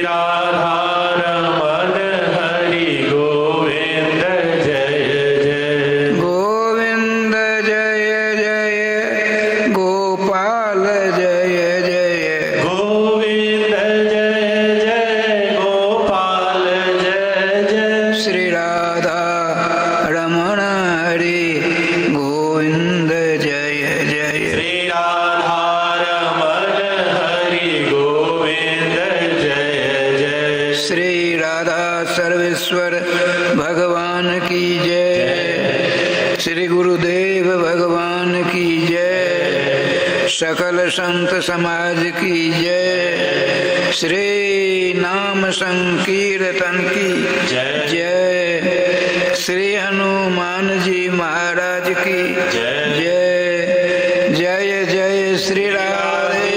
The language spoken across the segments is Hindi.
राधारमण हरि गोविंद जय जय गोविंद जय जय गोपाल जय जय गोविंद जय जय गोपाल जय जय श्री राधा रमण हरि गोविंद जय जय श्री राधारमण हरि गोविंद जय जय श्री राधा सर्वेश्वर भगवान की जय। श्री गुरुदेव भगवान की जय। सकल संत समाज की जय। श्री नाम संकीर्तन की जय जय। श्री हनुमान जी महाराज की जय जय। जय जय श्री राधे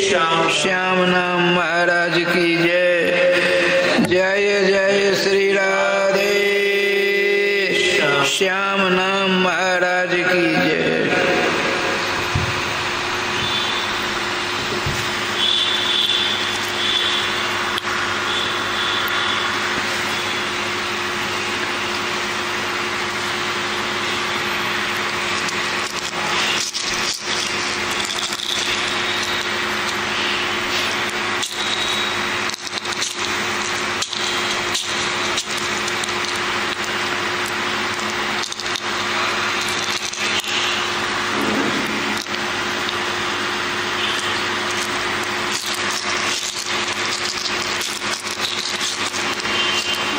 श्याम श्याम नाम महाराज की जय। जय जय श्री राधे श्याम नाम महाराज की जय।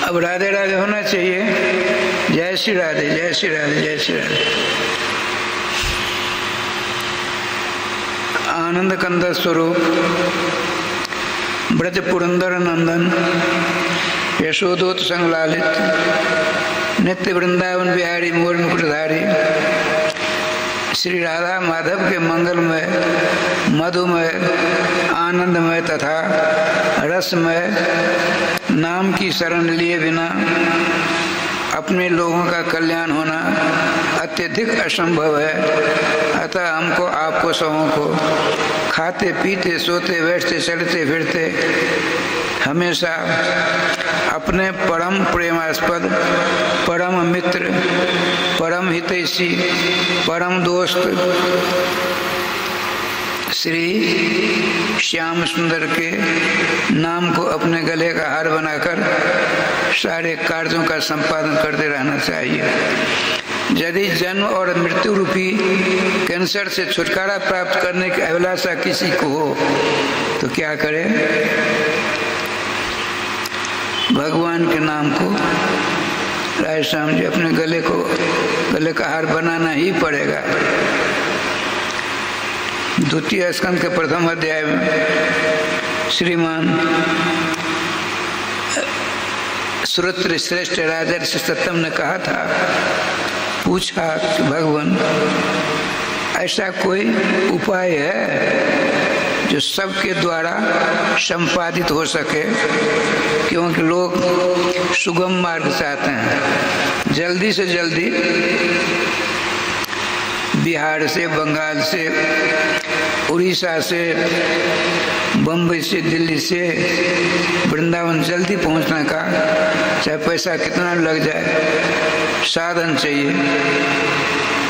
अब राधे राधे होना चाहिए। जय श्री राधे जय श्री राधे जय श्री राधे। आनंद कंद स्वरूप ब्रज पुरंदर नंदन यशोदोत संग लालित नित्य वृंदावन बिहारी मोर मुकुटधारी श्री राधा माधव के मंगलमय मधुमय आनंदमय तथा रसमय नाम की शरण लिए बिना अपने लोगों का कल्याण होना अत्यधिक असंभव है। अतः हमको आपको सबों को खाते पीते सोते बैठते चलते फिरते हमेशा अपने परम प्रेमास्पद परम मित्र परम हितैषी परम दोस्त श्री श्याम सुंदर के नाम को अपने गले का हार बनाकर सारे कार्यों का संपादन करते रहना चाहिए। यदि जन्म और मृत्यु रूपी कैंसर से छुटकारा प्राप्त करने की अभिलाषा किसी को हो तो क्या करे? भगवान के नाम को राय श्याम जी अपने गले का हार बनाना ही पड़ेगा। द्वितीय स्कंद के प्रथम अध्याय में श्रीमान श्रोत्र श्रेष्ठ राजर्षि सत्यम ने कहा था, पूछा कि भगवान ऐसा कोई उपाय है जो सबके द्वारा संपादित हो सके, क्योंकि लोग सुगम मार्ग चाहते हैं। जल्दी से जल्दी बिहार से बंगाल से उड़ीसा से बम्बई से दिल्ली से वृंदावन जल्दी पहुंचने का चाहे पैसा कितना लग जाए साधन चाहिए।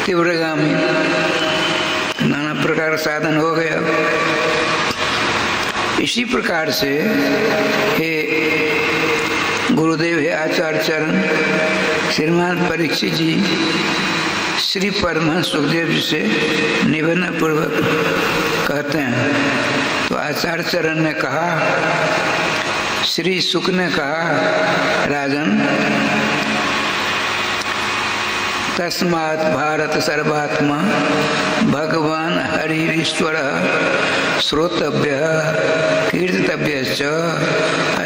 तीव्रगामी नाना प्रकार साधन हो गया। इसी प्रकार से हे गुरुदेव हे आचार्य चरण श्रीमान परीक्षित जी श्री परमहंस सुखदेव जी से निवेदन पूर्वक कहते हैं। तो आचार्य चरण ने कहा, श्री सुक ने कहा, राजन तस्मात् भारत सर्वात्मा भगवान हरि ईश्वर श्रोतव्य कीर्तव्य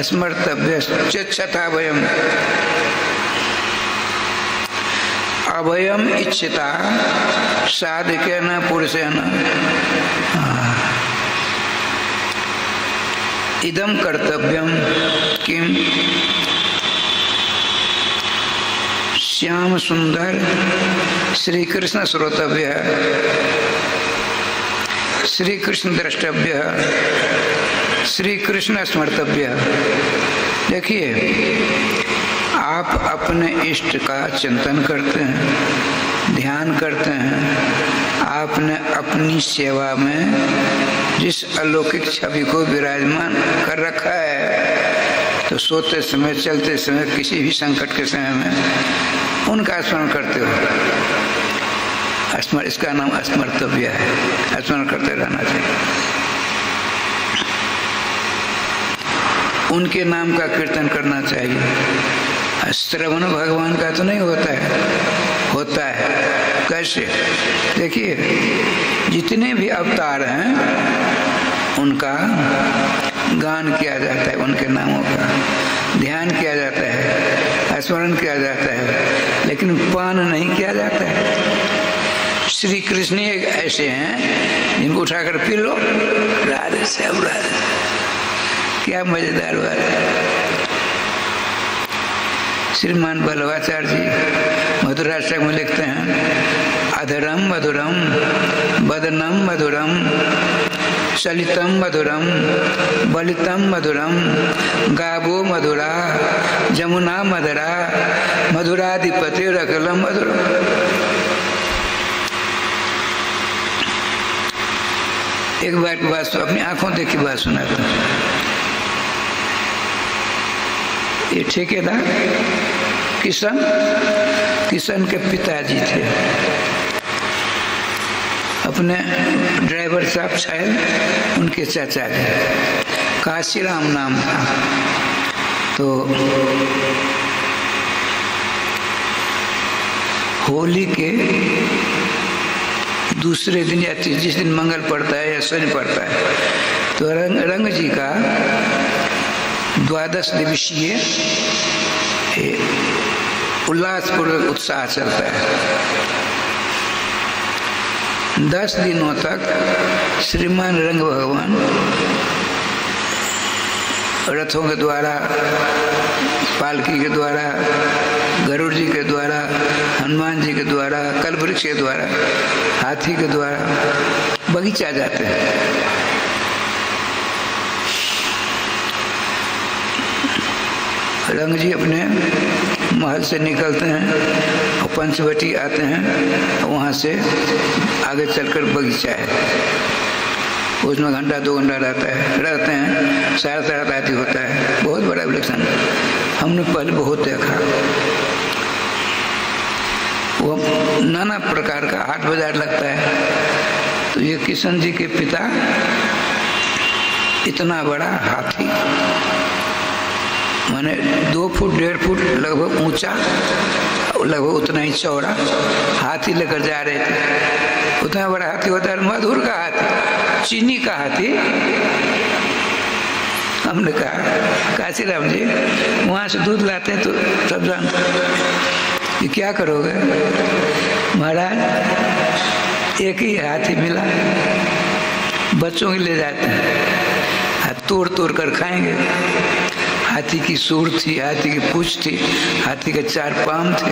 स्मर्तव्य छथा वयम अभयम इच्छिता साधकेन पुरुषेण इदम कर्तव्यम किम श्याम सुंदर श्री कृष्ण श्रोतव्य श्री कृष्ण द्रष्टव्य श्री कृष्ण स्मर्तव्य। देखिए, आप अपने इष्ट का चिंतन करते हैं, ध्यान करते हैं, आपने अपनी सेवा में जिस अलौकिक छवि को विराजमान कर रखा है, तो सोते समय, चलते समय, किसी भी संकट के समय में उनका स्मरण करते हो। इसका नाम स्मर्तव्य है, स्मरण करते रहना चाहिए। उनके नाम का कीर्तन करना चाहिए। श्रवण भगवान का तो नहीं होता है, होता है कैसे? देखिए, जितने भी अवतार हैं उनका गान किया जाता है, उनके नामों का ध्यान किया जाता है, स्मरण किया जाता है, लेकिन पान नहीं किया जाता है। श्री कृष्ण एक ऐसे हैं जिनको उठाकर पी लो, राधे सब राधे। क्या मजेदार बात है। श्रीमान बल्लभाचार्य जी मधुराष्टक में लिखते हैं, अधरम मधुरम बदनम मधुरम चलितम मधुरम बलितम मधुरम गावो मधुरा जमुना मधुरा मधुराधिपति रकलम मधुरम। एक बार की बात अपनी आंखों देखी बात सुनाता हूँ। ये ठेकेदार किशन के पिताजी थे। अपने ड्राइवर साहब शायद उनके चाचा थे, काशीराम नाम था। तो होली के दूसरे दिन या जिस दिन मंगल पड़ता है या शनि पड़ता है, तो रंग जी का 12 दिवसीय उल्लासपूर्वक उत्साह चलता है। 10 दिनों तक श्रीमान रंग भगवान रथों के द्वारा, पालकी के द्वारा, गरुड़ जी के द्वारा, हनुमान जी के द्वारा, कल्पवृक्ष के द्वारा, हाथी के द्वारा बगीचा जाते हैं। रंग जी अपने महल से निकलते हैं और पंचवटी आते हैं, वहाँ से आगे चलकर बगीचा है, उसमें घंटा 2 घंटा रहते हैं। सारा तरह आती होता है, बहुत बड़ा वृक्षण हमने पहले बहुत देखा। वो नाना प्रकार का हाट बाजार लगता है। तो ये किशन जी के पिता इतना बड़ा हाथी, माने 2 फुट 1.5 फुट लगभग ऊंचा, लगभग उतना ही चौड़ा हाथी लेकर जा रहे थे। उतना बड़ा हाथी होता है, मधुर का हाथी, चीनी का हाथी। हमने कहा, काशीराम जी वहाँ से दूध लाते हैं तो सब जानते, ये क्या करोगे? महाराज एक ही हाथी मिला, बच्चों के ले जाते हैं, तोड़ तोड़ कर खाएंगे। हाथी की सूंड थी, हाथी की पूंछ थी, हाथी के 4 पाँव थे।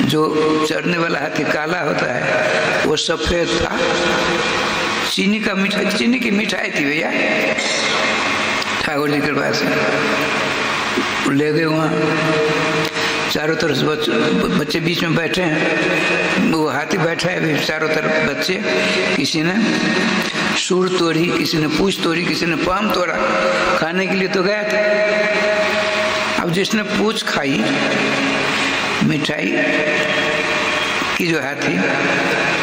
जो चढ़ने वाला हाथी काला होता है, वो सफेद था। चीनी की मिठाई थी भैया, ठाकुर जी के पास ले गए। वहाँ चारों तरफ से बच्चे बीच में बैठे हैं, वो हाथी बैठा है, अभी चारों तरफ बच्चे। किसी ने सूंड तोड़ी, किसी ने पूंछ तोड़ी, किसी ने पाम तोड़ा, खाने के लिए तो गया था। अब जिसने पूंछ खाई मिठाई की, जो हाथी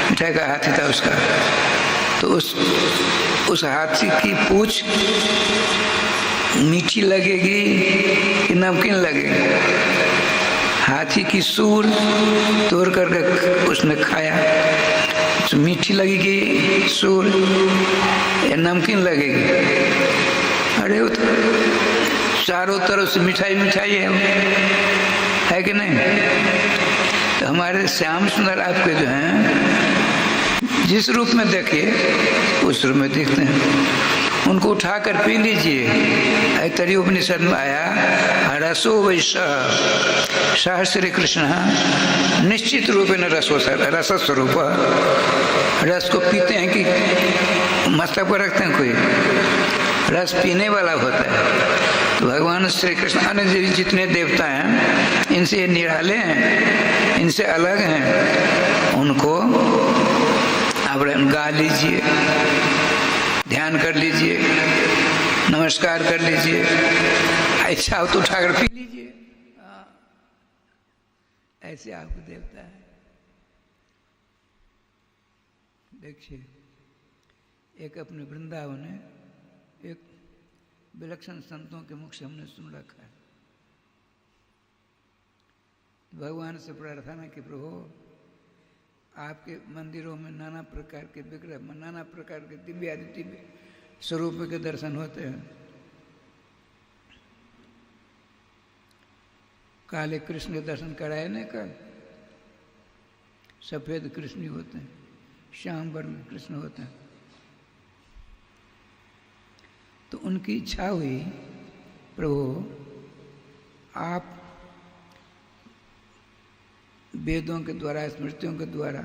मिठाई का हाथी था उसका, तो उस हाथी की पूंछ मीठी लगेगी कि नमकीन लगेगी? हाथी की सूंड तोड़ करके उसने खाया, तो मीठी लगेगी सूंड या नमकीन लगेगी? अरे वो तो चारों तरफ से मिठाई मिठाई है कि नहीं? तो हमारे श्याम सुंदर आपके जो हैं, जिस रूप में देखिए उस रूप में दिखते हैं। उनको उठाकर पी लीजिए। ऐतरेय उपनिषद में आया, रसो वैसा सह श्री कृष्ण निश्चित रूप में रस स्वरूप। रस को पीते हैं कि मस्तक पर रखते हैं, कोई रस पीने वाला होता है। तो भगवान श्री कृष्ण अन्य जितने देवता हैं इनसे ये निराले हैं, इनसे अलग हैं, उनको आप गा लीजिए, ध्यान कर लीजिए, नमस्कार कर लीजिए, अच्छा हो तो उठाकर पी लीजिए। ऐसे आपको देवता है। देखिए, एक अपने वृंदावन है, एक विलक्षण संतों के मुख से हमने सुन रखा है। भगवान से प्रार्थना कि प्रभु आपके मंदिरों में नाना प्रकार के विग्रह, नाना प्रकार के दिव्य आदि दिव्य स्वरूप के दर्शन होते हैं। काले कृष्ण के दर्शन कराए न कल, सफेद कृष्ण ही होते हैं, श्याम वर्ण कृष्ण होते हैं। तो उनकी इच्छा हुई, प्रभु आप वेदों के द्वारा, स्मृतियों के द्वारा,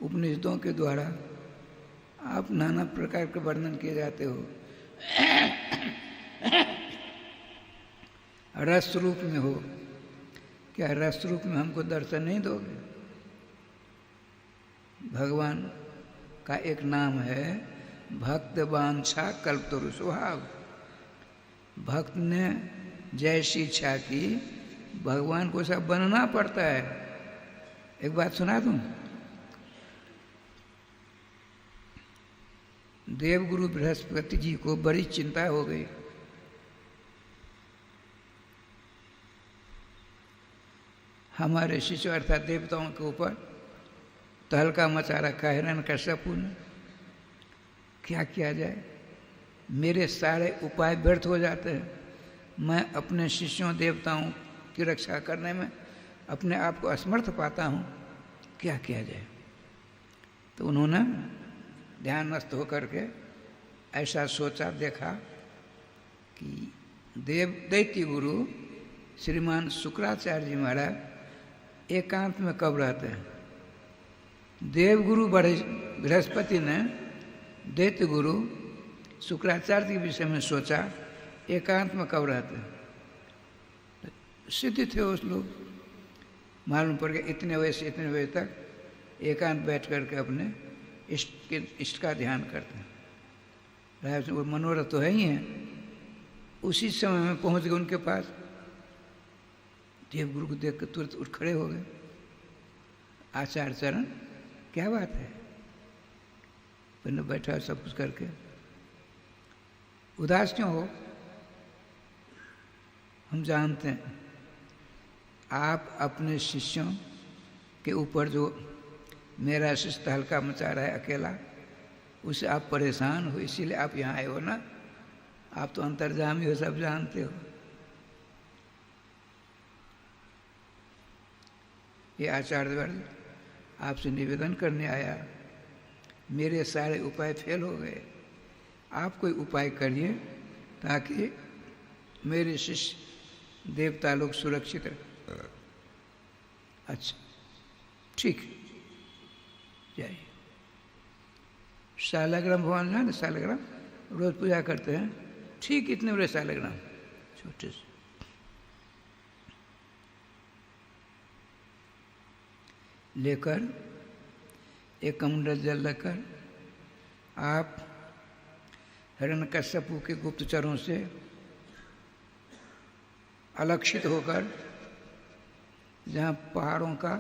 उपनिषदों के द्वारा आप नाना प्रकार के वर्णन किए जाते हो, रस रूप में हो, क्या रस रूप में हमको दर्शन नहीं दोगे? भगवान का एक नाम है भक्त वांछा कल्पतरु स्वभाव। भक्त ने जैसी इच्छा की भगवान को सब बनना पड़ता है। एक बात सुना दूं, देवगुरु बृहस्पति जी को बड़ी चिंता हो गई। हमारे शिष्य अर्थात देवताओं के ऊपर तहलका मचा रखा है हिरण्यकश्यपु ने, क्या किया जाए? मेरे सारे उपाय व्यर्थ हो जाते हैं। मैं अपने शिष्यों देवताओं की रक्षा करने में अपने आप को असमर्थ पाता हूँ, क्या किया जाए? तो उन्होंने ध्यानस्थ होकर के ऐसा सोचा, देखा कि दैत्य गुरु श्रीमान शुक्राचार्य जी महाराज एकांत में कब रहते हैं। देवगुरु बृहस्पति ने दैत्य गुरु शुक्राचार्य के विषय में सोचा, एकांत में कब रहते हैं। सिद्ध थे उस लोग, मालूम पड़ गया इतने बजे से इतने बजे तक एकांत बैठ करके अपने इष्ट का ध्यान करते हैं। वो मनोरथ तो है ही है। उसी समय में पहुंच गए उनके पास। देवगुरु को देख कर तुरंत उठ खड़े हो गए। आचार्य चरण, क्या बात है? पहले बैठा सब कुछ करके, उदास क्यों हो? हम जानते हैं आप अपने शिष्यों के ऊपर जो मेरा शिष्य हल्का मचा रहा है अकेला, उससे आप परेशान हो, इसीलिए आप यहाँ आए हो ना। आप तो अंतर्जामी हो, सब जानते हो। ये आचार्य वर्ग आपसे निवेदन करने आया, मेरे सारे उपाय फेल हो गए, आप कोई उपाय करिए ताकि मेरे शिष्य देवता लोग सुरक्षित रहे। अच्छा ठीक, जाइए। शालग्राम भगवान है ना, शालग्राम रोज पूजा करते हैं, ठीक इतने बड़े शालग्राम छोटे से लेकर, एक कमंडल जल लेकर आप हिरण्यकश्यपु के गुप्तचरों से अलक्षित होकर जहाँ पहाड़ों का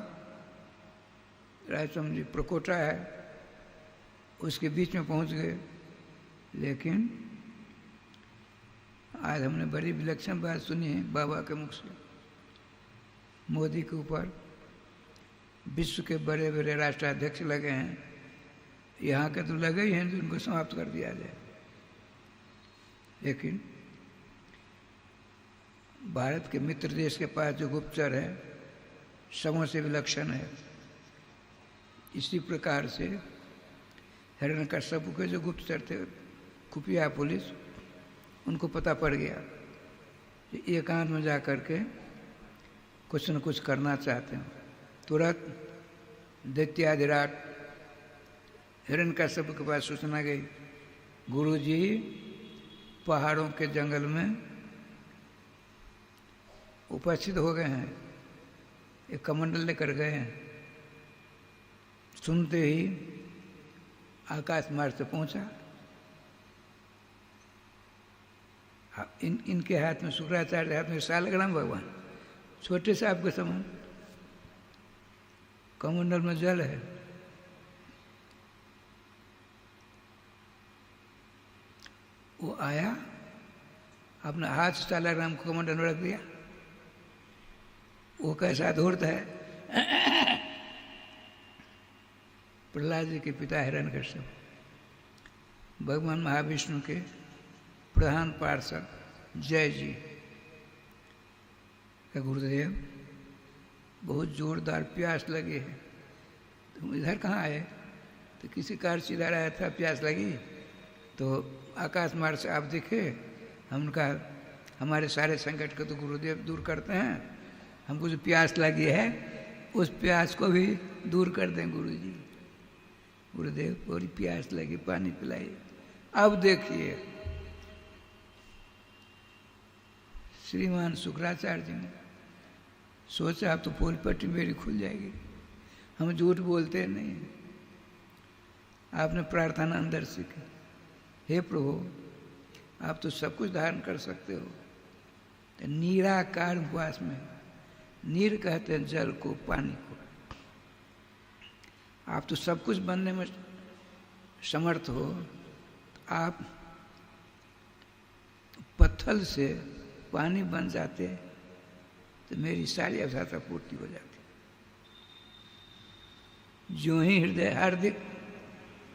रायचम प्रकोटा है उसके बीच में पहुँच गए। लेकिन आज हमने बड़ी विलक्षण बात सुनी है बाबा के मुख से। मोदी के ऊपर विश्व के बड़े बड़े राष्ट्राध्यक्ष लगे हैं, यहाँ के तो लगे ही हैं जो उनको समाप्त कर दिया जाए। लेकिन भारत के मित्र देश के पास जो गुप्तचर है सबों से विलक्षण है। इसी प्रकार से हिरण्यकश्यपु के जो गुप्तचर थे, खुफिया पुलिस, उनको पता पड़ गया कि एकांत में जा कर के कुछ न कुछ करना चाहते हैं। तुरंत दैत्याधिराट हिरण्यकश्यप के पास सूचना गई, गुरुजी पहाड़ों के जंगल में उपस्थित हो गए हैं, एक कमंडल लेकर गए हैं। सुनते ही आकाश मार्ग से पहुंचा। इनके हाथ में, शुक्राचार्य हाथ में शालग्राम भगवान, छोटे से आपके समान, कमंडल में जल है। वो आया, अपना हाथ शालग्राम को कमंडल में रख दिया। वो कैसा धूर्त है, प्रहलाद जी के पिता हिरण्यकश्यप, भगवान महाविष्णु के प्रधान पार्षद जय जी का, गुरुदेव बहुत जोरदार प्यास लगी है, तुम इधर कहाँ आए? तो किसी कार से इधर आया था, प्यास लगी तो आकाश मार्ग से आप दिखे। हमने कहा हमारे सारे संकट को तो गुरुदेव दूर करते हैं, हमको जो प्यास लगी है उस प्यास को भी दूर कर दें गुरुजी। गुरुदेव पूरी प्यास लगी, पानी पिलाइए। अब देखिए श्रीमान शुक्राचार्य जी ने सोचा अब तो पोल पट्टी मेरी खुल जाएगी, हम झूठ बोलते नहीं। आपने प्रार्थना अंदर से की, हे प्रभु आप तो सब कुछ धारण कर सकते हो। तो निराकार उपवास में, नीर कहते हैं जल को, पानी को, आप तो सब कुछ बनने में समर्थ हो। आप पत्थर से पानी बन जाते तो मेरी सारी अवसरता पूर्ति हो जाती। जो ही हृदय हार्दिक,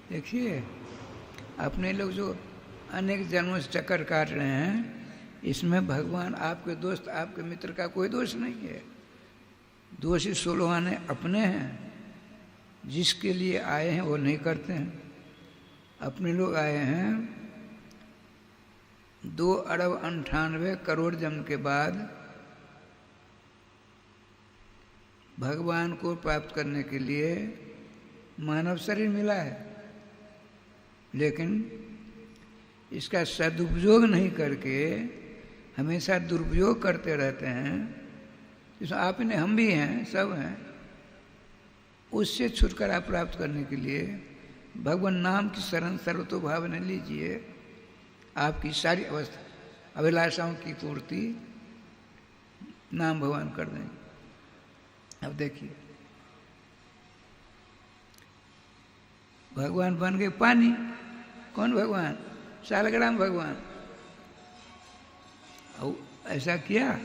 देखिए अपने लोग जो अनेक जन्मों से चक्कर काट रहे हैं, इसमें भगवान आपके दोस्त, आपके मित्र का कोई दोष नहीं है। दोषी सोलवाने अपने हैं, जिसके लिए आए हैं वो नहीं करते हैं। अपने लोग आए हैं 2,98,00,00,000 जन्म के बाद भगवान को प्राप्त करने के लिए मानव शरीर मिला है, लेकिन इसका सदुपयोग नहीं करके हमेशा दुरुपयोग करते रहते हैं। जिसमें आप ने, हम भी हैं, सब हैं। उससे छुटकारा प्राप्त करने के लिए भगवान नाम की शरण सर्वतोभाव ने लीजिए, आपकी सारी अवस्था अभिलाषाओं की पूर्ति नाम भगवान कर देंगे। अब देखिए भगवान बन गए पानी। कौन भगवान? शालग्राम भगवान। और ऐसा किया,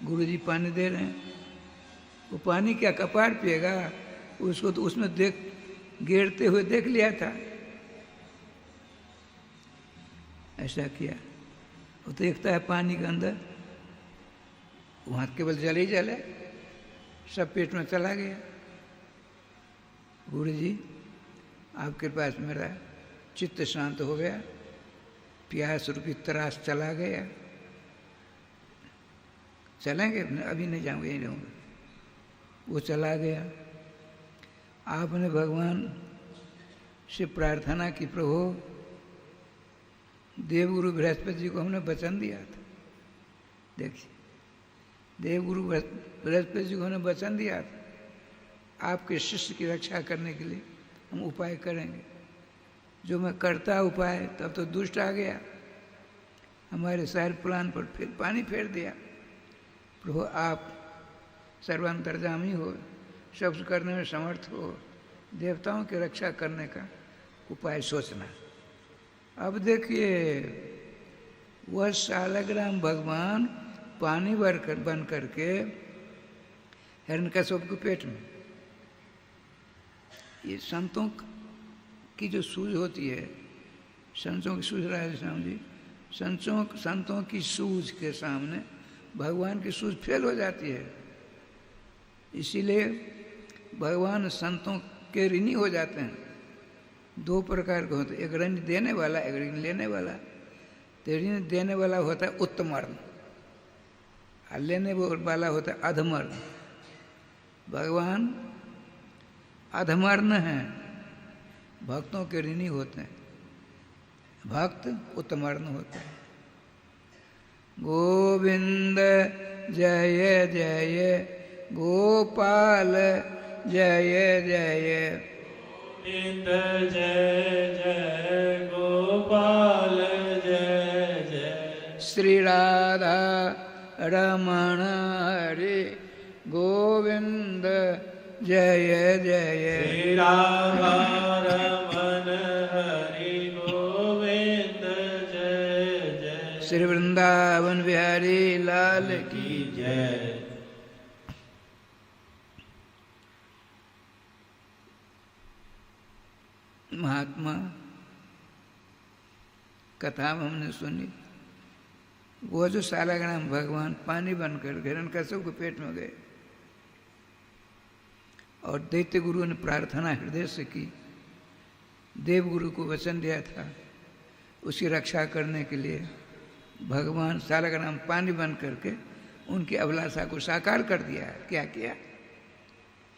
गुरुजी पानी दे रहे हैं, वो पानी क्या कपार पिएगा? उसको तो उसमें गिरते हुए देख लिया था। ऐसा किया, वो तो देखता है पानी के अंदर, वहाँ केवल जल ही जल है, सब पेट में चला गया। गुरुजी आपके पास मेरा चित्त शांत हो गया, प्यास रूपी त्रास चला गया। चलेंगे? अभी नहीं जाऊंगे, यहीं रहूँगा। वो चला गया। आपने भगवान से प्रार्थना की, प्रभु देवगुरु बृहस्पति जी को हमने वचन दिया था। देखिए देवगुरु बृहस्पति जी को हमने वचन दिया था, आपके शिष्य की रक्षा करने के लिए हम उपाय करेंगे। जो मैं करता उपाय, तब तो दुष्ट आ गया, हमारे सारे प्लान पर फिर पानी फेर दिया। प्रभु आप सर्वांतर्यामी हो, सब कुछ करने में समर्थ हो, देवताओं की रक्षा करने का उपाय सोचना। अब देखिए वह शालग्राम भगवान पानी बन करके हिरण्यकश्यप के पेट में। ये संतों की जो सूझ होती है, संतों की सूझ राधे श्याम जी, संतों की सूझ के सामने भगवान की सूझ फेल हो जाती है। इसीलिए भगवान संतों के ऋणी हो जाते हैं। दो प्रकार के होते हैं, एक ऋण देने वाला, एक ऋण लेने वाला। तो ऋण देने वाला होता है उत्तमर्ण, और लेने वाला होता है अधमर्ण। भगवान अधमर्ण हैं, भक्तों के ऋणी होते हैं, भक्त उत्तमर्ण होते हैं। गोविंद जय जय गोपाल जय जय। गोविंद जय जय गोपाल जय जय। श्री राधा रमण हरि गोविंद जय जय। श्री राधा रमण हरि गोविंद जय जय। श्री वृंदावन बिहारी लाल की जय। महात्मा कथा हमने सुनी, वो जो सालाग्राम भगवान पानी बनकर हिरण्यकश्यप के पेट में गए और दैत्य गुरु ने प्रार्थना हृदय से की, देवगुरु को वचन दिया था उसकी रक्षा करने के लिए भगवान सालाग्राम पानी बन करके उनकी अभिलाषा को साकार कर दिया। क्या किया?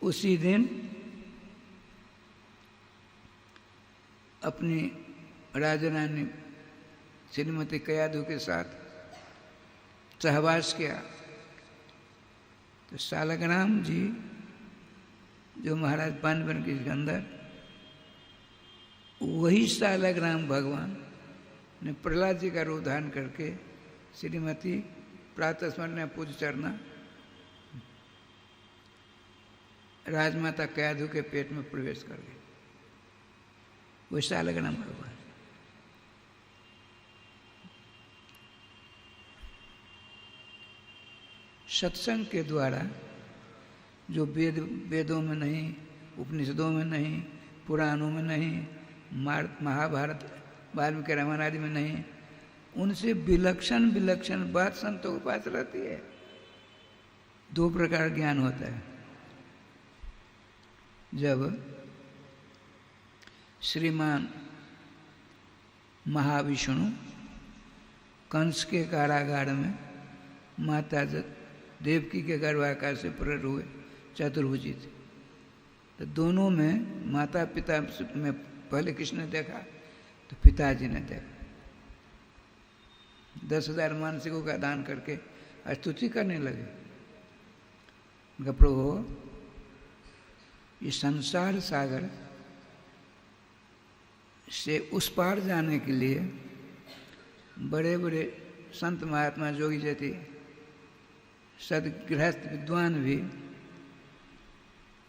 उसी दिन अपनी राजरानी श्रीमती कयाधु के साथ सहवास किया। तो सालाग्राम जी जो महाराज पानवन के अंदर, वही सालाग्राम भगवान ने प्रहलाद जी का रूप धारण करके श्रीमती प्रातः स्मरण पूज चरना राजमाता कयाधु के पेट में प्रवेश कर गए। वो सालाग्राम भगवान। सत्संग के द्वारा जो वेदों में नहीं, उपनिषदों में नहीं, पुराणों में नहीं, महाभारत वाल्मीकि रामायण आदि में नहीं, उनसे विलक्षण विलक्षण बात संतों के पास रहती है। दो प्रकार ज्ञान होता है। जब श्रीमान महाविष्णु कंस के कारागार में माता देवकी के गर्भाकाश से प्रकट हुए, चतुर्भुजी थे, तो दोनों में माता पिता में पहले किसने देखा? तो पिताजी ने देखा। 10,000 मानसिकों का दान करके स्तुति करने लगे। उनका प्रभु, ये संसार सागर से उस पार जाने के लिए बड़े बड़े संत महात्मा जोगी जैसे सदगृहस्थ विद्वान भी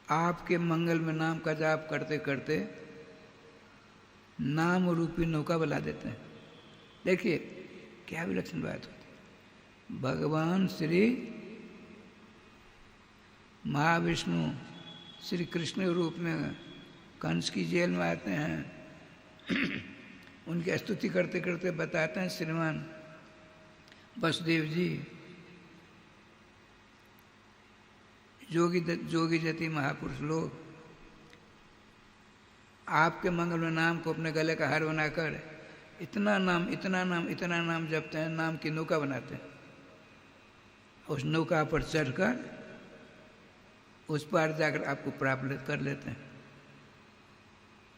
आपके मंगल में नाम का जाप करते करते नाम रूपी नौका बना देते हैं। देखिए क्या विलक्षण बात होती। भगवान श्री महाविष्णु श्री कृष्ण रूप में कंस की जेल में आते हैं, उनकी स्तुति करते करते बताते हैं, श्रीमान वसुदेव जी जोगी जति महापुरुष लोग आपके मंगल में नाम को अपने गले का हार बनाकर इतना नाम इतना नाम इतना नाम जपते हैं, नाम की नौका बनाते हैं। उस नौका पर चढ़कर उस पार जाकर आपको प्राप्त कर लेते हैं।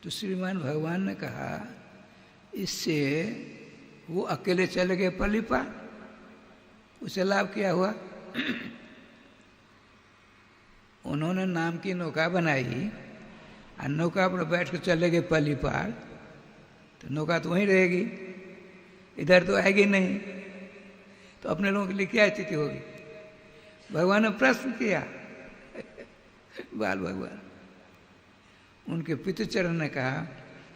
तो श्रीमान भगवान ने कहा, इससे वो अकेले चले गए पली पार, उसे लाभ क्या हुआ? उन्होंने नाम की नौका बनाई और नौका पर बैठ कर चले गए पली पार, तो नौका तो वहीं रहेगी, इधर तो आएगी नहीं, तो अपने लोगों के लिए क्या स्थिति होगी? भगवान ने प्रश्न किया। बाल भगवान उनके पितृचरण ने कहा,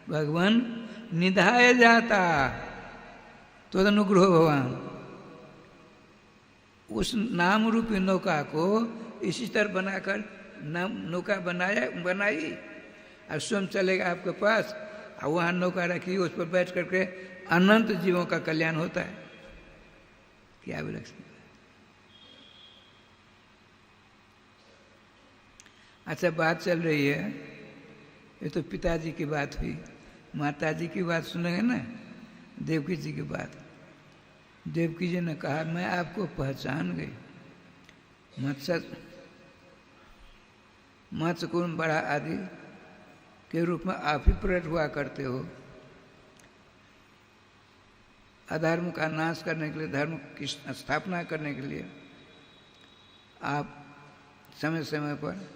भगवान निधाय जाता तो अनुग्रह भगवान, उस नाम रूपी नौका को इसी तरह बनाकर नौका बनाई और स्वयं चलेगा आपके पास, और वहाँ नौका रखी, उस पर बैठ करके अनंत जीवों का कल्याण होता है। क्या विलक्षण। अच्छा, बात चल रही है, ये तो पिताजी की बात हुई, माताजी की बात सुनेंगे ना, देवकी जी की बात। देवकी जी ने कहा, मैं आपको पहचान गई, मत्स्य कुंभ बड़ा आदि के रूप में आप ही प्रकट हुआ करते हो। अधर्म का नाश करने के लिए, धर्म की स्थापना करने के लिए आप समय समय पर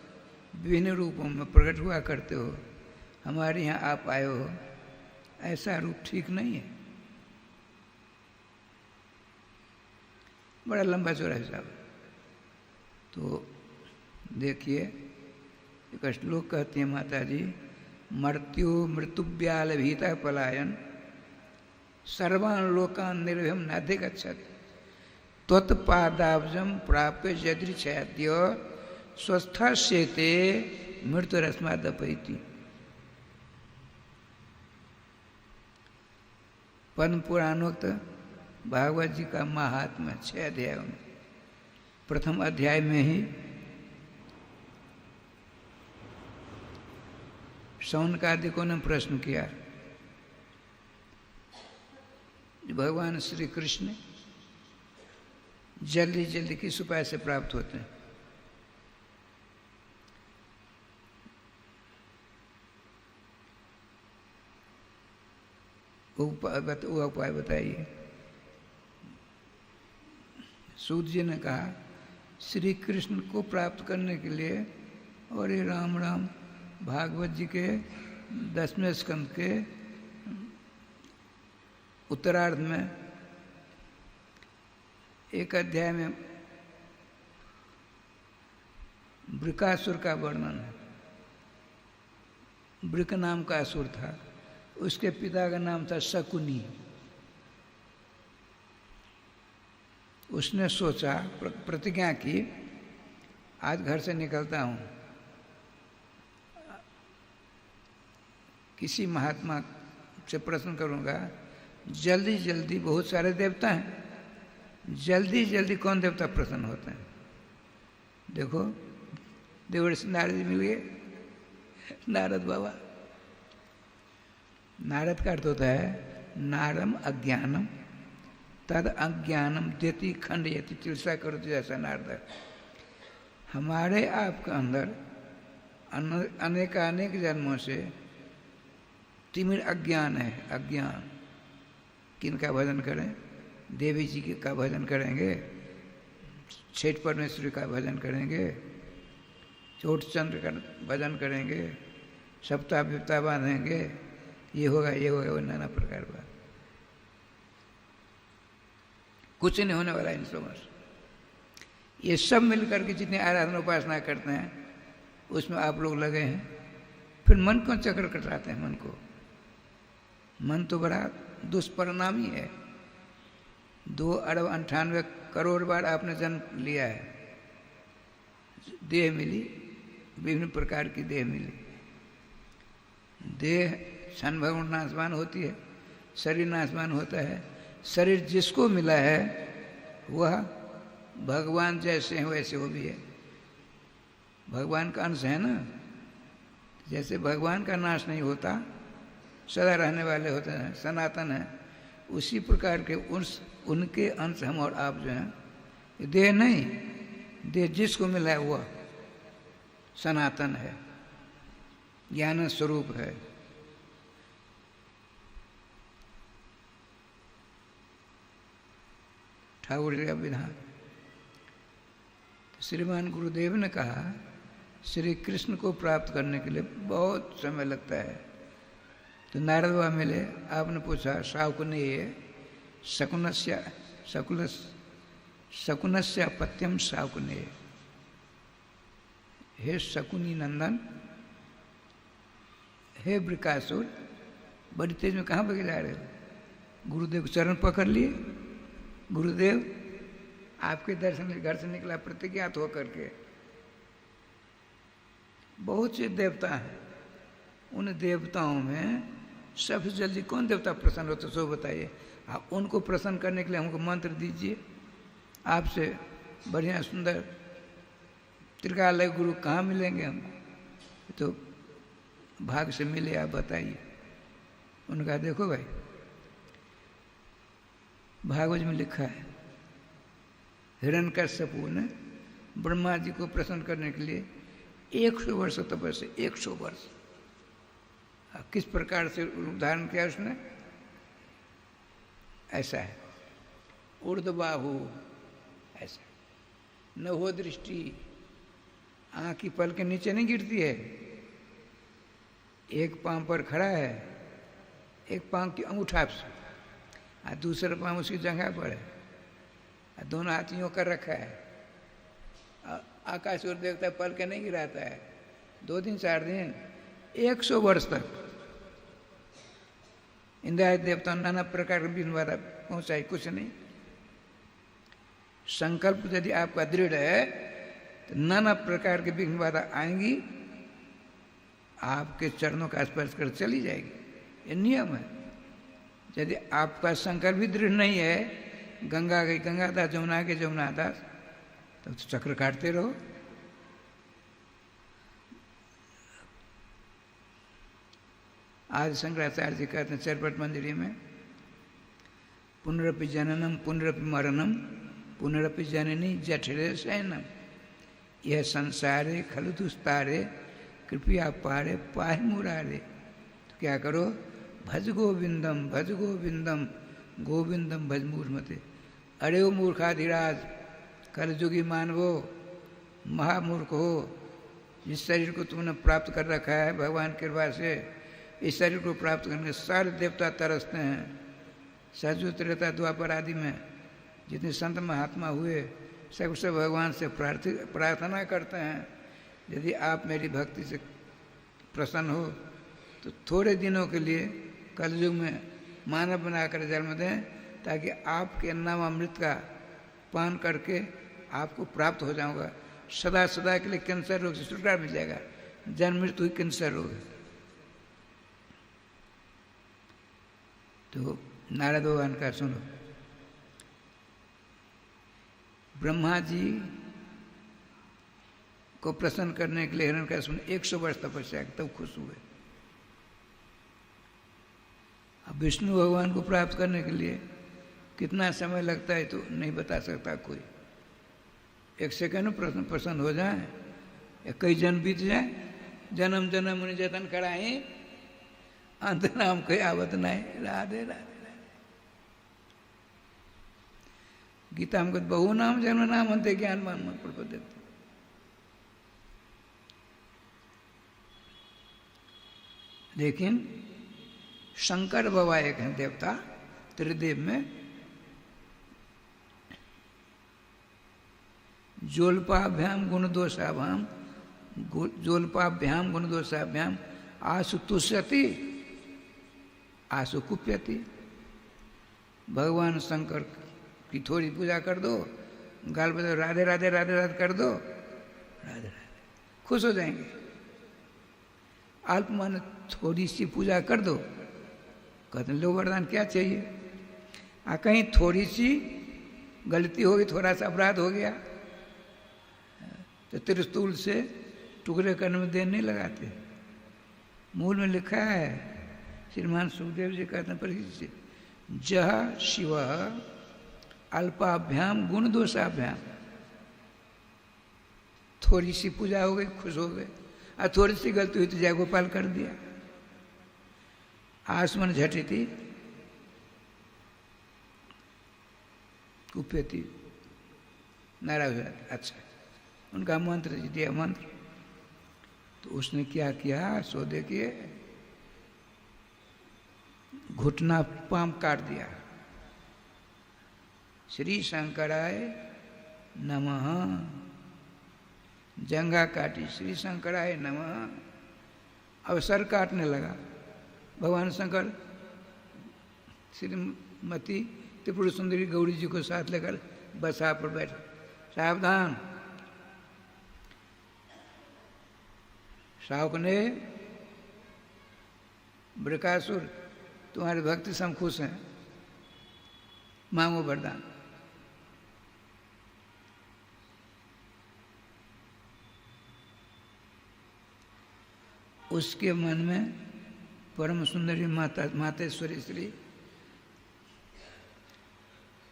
विभिन्न रूपों में प्रकट हुआ करते हो। हमारे यहाँ आप आए हो, ऐसा रूप ठीक नहीं है। बड़ा लंबा चौड़ा हिसाब। तो देखिए, एक श्लोक कहती है माता जी, मृत्युव्याल भीता पलायन सर्वान लोकान निर्भयम नाधिगच्छत त्वत्पादाब्जम प्राप्य यदृच्छाद्य स्वस्था शेते मृत्युरस्मादपैति। पद्म पुराणोक्त भागवत जी का महात्म्य 6 अध्यायों में, प्रथम अध्याय में ही शौनकादिकों ने प्रश्न किया, भगवान श्री कृष्ण जल्दी जल्दी किस उपाय से प्राप्त होते हैं? वो उपाय बताइए। सूत जी ने कहा, श्री कृष्ण को प्राप्त करने के लिए, और ये राम राम भागवत जी के 10वें स्कंद के उत्तरार्ध में एक अध्याय में वृकासुर का वर्णन है। वृक नाम का असुर था, उसके पिता का नाम था शकुनी। उसने सोचा, प्रतिज्ञा की, आज घर से निकलता हूँ, किसी महात्मा से प्रश्न करूँगा, जल्दी जल्दी, बहुत सारे देवता हैं, जल्दी जल्दी कौन देवता प्रसन्न होते हैं? देखो, देवर्षि नारद जी मिल गए, नारद बाबा। नारद का अर्थ होता है नारम अज्ञानम तद अज्ञानम देती खंडयति चिकित्सा करो, जैसा नारद। हमारे आपके अंदर अनेकानेक जन्मों से तिमिर अज्ञान है। अज्ञान किनका भजन करें? देवी जी का भजन करेंगे, छठ परमेश्वरी का भजन करेंगे, चोट चंद्र का भजन करेंगे, सप्ताह विपता बांधेंगे, ये होगा ये होगा, वो नाना प्रकार का। कुछ नहीं होने वाला इन समझ। ये सब मिलकर के जितनी आराधना उपासना करते हैं उसमें आप लोग लगे हैं, फिर मन को चक्कर कटाते हैं। मन को, मन तो बड़ा दुष्परिणामी है। 2,98 बार आपने जन्म लिया है, देह मिली, विभिन्न प्रकार की देह मिली। देह क्षण भर नाशवान होती है, शरीर नाशवान होता है। शरीर जिसको मिला है वह भगवान जैसे हैं वैसे वो भी है, भगवान का अंश है ना। जैसे भगवान का नाश नहीं होता, सदा रहने वाले होते हैं, सनातन है, उसी प्रकार के उनके अंश हम और आप जो हैं। देह नहीं, देह जिसको मिला है वह सनातन है, ज्ञान स्वरूप है। ठाकुर जी का विधान। श्रीमान गुरुदेव ने कहा, श्री कृष्ण को प्राप्त करने के लिए बहुत समय लगता है। तो नारद बाबा मिले, आपने पूछा, शाकुनीय शकुनस्य अपत्यम शाकुनीय। हे शकुनी नंदन, हे वृकासुर, बड़ी तेज में कहाँ भागे जा रहे हो? गुरुदेव के चरण पकड़ लिए। गुरुदेव आपके दर्शन घर से निकला प्रतिज्ञात होकर के। बहुत से देवता हैं, उन देवताओं में सबसे जल्दी कौन देवता प्रसन्न होता है, सो बताइए। आप उनको प्रसन्न करने के लिए हमको मंत्र दीजिए। आपसे बढ़िया सुंदर त्रिकालय गुरु कहाँ मिलेंगे हमको? तो भाग से मिले, आप बताइए। उनका देखो भाई, भागवत में लिखा है, हिरण्यकश्यपु ने ब्रह्मा जी को प्रसन्न करने के लिए 100 वर्ष तपस्या, 100 वर्ष किस प्रकार से रूप धारण किया उसने? ऐसा है, ऊर्ध्वबाहु, ऐसा न हो दृष्टि, आँख की पल के नीचे नहीं गिरती है, एक पांव पर खड़ा है, एक पांव की अंगूठा से और दूसरा पांव उसकी जगह पर है, और दोनों हाथ यूं कर रखा है, आकाश और देखता है, पल के नहीं गिराता है, 2 दिन 4 दिन 100 वर्ष तक इंद्र देवता नाना प्रकार के विघ्न बाधा पहुंचाई, कुछ नहीं। संकल्प यदि आपका दृढ़ है तो नाना प्रकार के विघ्न बाधा आएंगी, आपके चरणों का स्पर्श कर चली जाएगी, ये नियम है। यदि आपका संकल्प भी दृढ़ नहीं है, गंगा गई गंगादास, जमुना गई जमुनादास, तो चक्र काटते रहो। आज शंकराचार्य जी कहते हैं चरपट मंजरी में, पुनरपि जननम पुनरपि मरणम पुनरपि जननी जठरे शयनम, यह संसारे खलु दुस्तारे कृपया पारे पाहि मुरारे। तो क्या करो, भज गोविंदम गोविंदम भज मूर्मते। अरे ओ मूर्खाधिराज, कलयुगी मानवो, महामूर्ख हो, जिस शरीर को तुमने प्राप्त कर रखा है भगवान की कृपा से, इस शरीर को प्राप्त करने के सारे देवता तरसते हैं। सतयुग त्रेता द्वापर आदि में जितने संत महात्मा हुए सबसे भगवान से प्रार्थना करते हैं, यदि आप मेरी भक्ति से प्रसन्न हो तो थोड़े दिनों के लिए कलयुग में मानव बनाकर जन्म दें, ताकि आपके नामामृत का पान करके आपको प्राप्त हो जाऊंगा। सदा सदा के लिए कैंसर रोग से छुटकारा मिल जाएगा। जन्म मृत्यु ही कैंसर रोग है। तो नारद भगवान का सुनो, ब्रह्मा जी को प्रसन्न करने के लिए हिरण्यकश्यप ने 100 वर्ष तपस्या की, तब खुश हुए। अब विष्णु भगवान को प्राप्त करने के लिए कितना समय लगता है तो नहीं बता सकता कोई। 1 सेकंड में प्रसन्न हो जाए या कई जन्म बीत जाए। जन्म जन्म मुनि जतन कराए, अंत नाम कोई आवत नहीं। राधे राधे। गीता में बहु नाम जन्म नाम अंते ज्ञान मान मत प्रपद्यते। लेकिन शंकर बाबा एक हैं देवता त्रिदेव में, जोल्पाभ्याम गुणदोषाभ्याम जोल्पाभ्याम गुणदोषाभ्याम आसु तुष्यति आसु कुप्यति। भगवान शंकर की थोड़ी पूजा कर दो, गाल बजा राधे राधे राधे राधे कर दो, राधे राधे खुश हो जाएंगे। अल्प मन थोड़ी सी पूजा कर दो, कहते लो वरदान क्या चाहिए। कहीं थोड़ी सी गलती होगी, थोड़ा सा अपराध हो गया तो त्रिशूल से टुकड़े करने में देर नहीं लगाते। मूल में लिखा है, श्रीमान सुखदेव जी कहते हैं परीक्षित से, जह शिव अल्पाभ्याम गुण दोषाभ्याम। थोड़ी सी पूजा हो गई, खुश हो गए, और थोड़ी सी गलती हुई तो जय गोपाल कर दिया। आसमान झटी थी कुप्यती नाराज हो जाती। अच्छा, उनका मंत्र दिया मंत्र, तो उसने क्या किया सो देखिए, घुटना पाम काट दिया। श्री शंकराय नमः। जंघा काटी, श्री शंकराय नमः। अब सर काटने लगा। भगवान शंकर श्रीमती त्रिपुर सुंदरी गौरी जी को साथ लेकर बसा पर बैठे। सावधान, शावक ने, बृकासुर तुम्हारी भक्ति से हम खुश हैं, मांगो वरदान। उसके मन में परम सुंदरी मातेश्वरी श्री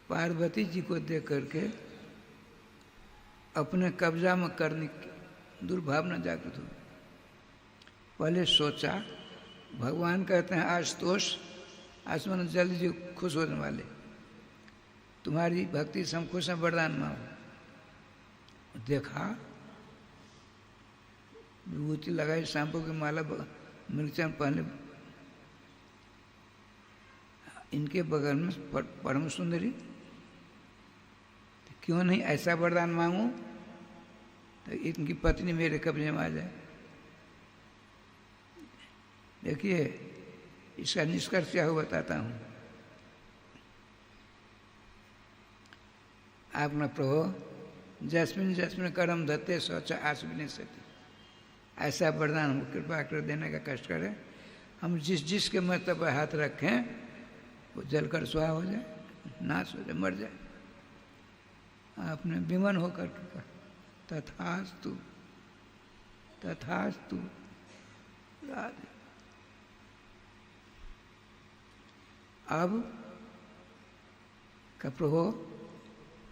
पार्वती जी को देख करके अपने कब्जा में करने की दुर्भावना जागृत हुई। पहले सोचा भगवान कहते हैं आशुतोष, आसमान जल्दी जी खुश होने वाले, तुम्हारी भक्ति से हम खुश हैं, वरदान मांगो। देखा विभूति लगाई, शैम्पू की माला मिर्चन पहले, इनके बगल में परम सुंदरी, तो क्यों नहीं ऐसा वरदान मांगू तो इनकी पत्नी मेरे कब्जे में आ जाए। देखिए इसका निष्कर्ष क्या हुआ बताता हूँ। आपने प्रभु जस्मिन जस्मिन कर्म धत्ते सोचा आसविने सती, ऐसा वरदान हम कृपा कर देने का कष्ट करें। हम जिसके मस्तक पर हाथ रखें वो जलकर स्वाहा हो जाए, नाश हो जाए, मर जाए। आपने विमन होकर कहा तथास्तु तथास्तु। अब का प्रभु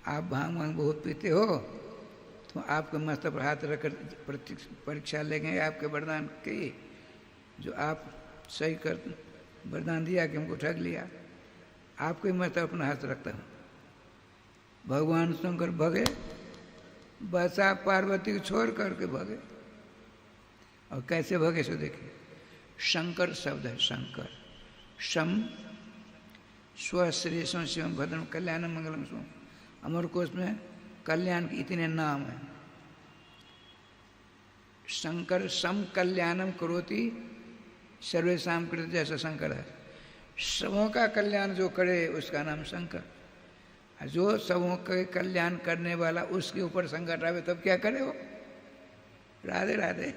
आप भांग वांग बहुत पीते हो तो आपके मस्तक पर हाथ रखकर परीक्षा लेंगे आपके वरदान की, जो आप सही कर वरदान दिया कि हमको ठग लिया। आपके मस्तक अपना हाथ रखता हूँ। भगवान शंकर भगे, बसा पार्वती को छोड़ करके भगे। और कैसे भगे सो देखिए, शंकर शब्द है, शंकर शम स्वश्रेषम शिवम भद्रम कल्याणम मंगलम सुम। अमर कोश में कल्याण के इतने नाम हैं। शंकर सम कल्याणम करोति सर्वेशाम कृत, जैसा शंकर है, सबों का कल्याण जो करे उसका नाम शंकर। जो सबों के कल्याण करने वाला उसके ऊपर संकट आवे तब क्या करे वो। राधे राधे।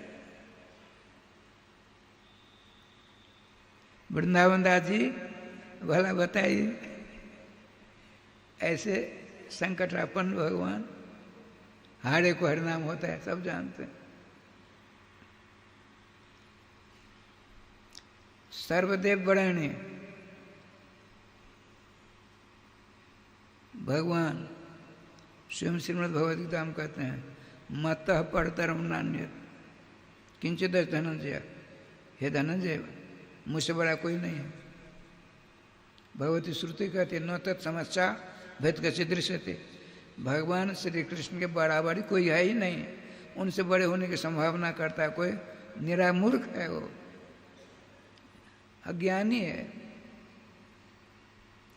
वृंदावन दास जी भला बताइए, ऐसे संकटापन भगवान, हारे को हरिनाम होता है सब जानते हैं। सर्वदेव वरेण्य भगवान स्वयं श्रीमद् भगवद गीता में कहते हैं, मतः परतरम नान्यत् किंचित धनंजय। हे धनंजय, मुझसे बड़ा कोई नहीं है। भगवती श्रुति कहती है, न तत् समस्या भेद कैसे दृश्यते। भगवान श्री कृष्ण के बराबरी कोई है ही नहीं। उनसे बड़े होने की संभावना करता है कोई, निरामूर्ख है वो, अज्ञानी है।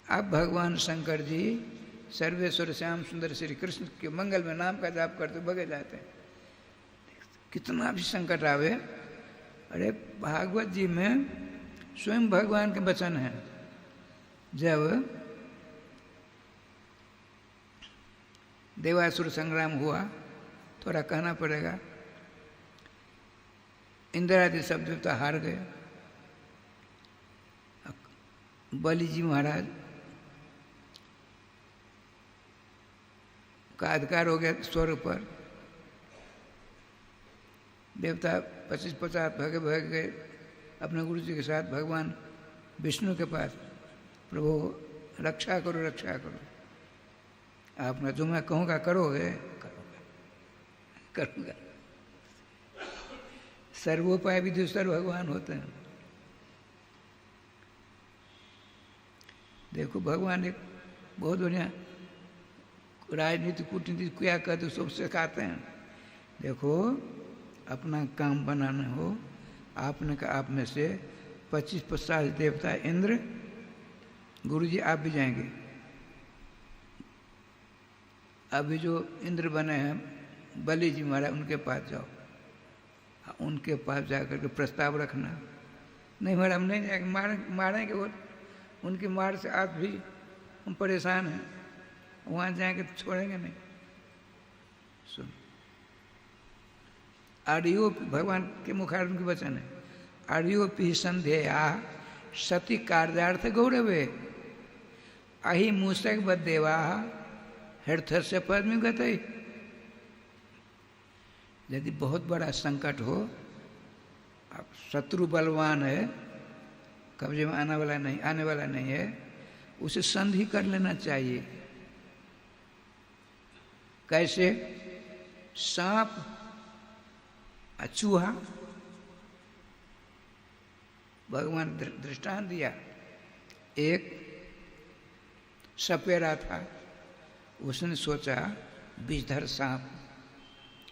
अब भगवान शंकर जी सर्वेश्वर श्याम सुंदर श्री कृष्ण के मंगल में नाम का जाप करते भगे जाते हैं। कितना भी संकट आवे, अरे भागवत जी में स्वयं भगवान के वचन हैं। जब देवासुर संग्राम हुआ, थोड़ा कहना पड़ेगा, इंद्रादि सब देवता हार गए। बलि जी महाराज का अधिकार हो गया स्वर्ग पर। देवता 25-50 भगे भगे गए अपने गुरु जी के साथ भगवान विष्णु के पास, प्रभु रक्षा करो रक्षा करो। आपने जो मैं कहूँगा करोगे, करूँगा करूँगा। सर्वोपाय विधुषर भगवान होते हैं। देखो भगवान एक बहुत बढ़िया राजनीति कूटनीति क्या कहते सब सिखाते हैं। देखो अपना काम बनाना हो, आपने का आप में से 25-50 देवता इंद्र, गुरुजी आप भी जाएंगे। अभी जो इंद्र बने हैं बलि जी महाराज, उनके पास जाओ, उनके पास जाकर के प्रस्ताव रखना। नहीं महाराज हम नहीं जाएंगे, मारेंगे वो, उनकी मार से आप भी हम परेशान हैं, वहाँ जाएंगे तो छोड़ेंगे नहीं। सुन, आर्यो भगवान के मुखार उनके वचन है, आर्योपि संध्यया सती कार्यार्थ गौरवे अहि मूषक बदेवा हृथस्य पद में गतई। यदि बहुत बड़ा संकट हो, अब शत्रु बलवान है, कब्जे में आने वाला नहीं है, उसे संधि कर लेना चाहिए। कैसे? सांप चूहा भगवान दृष्टांत दिया। एक सपेरा था, उसने सोचा विषधर सांप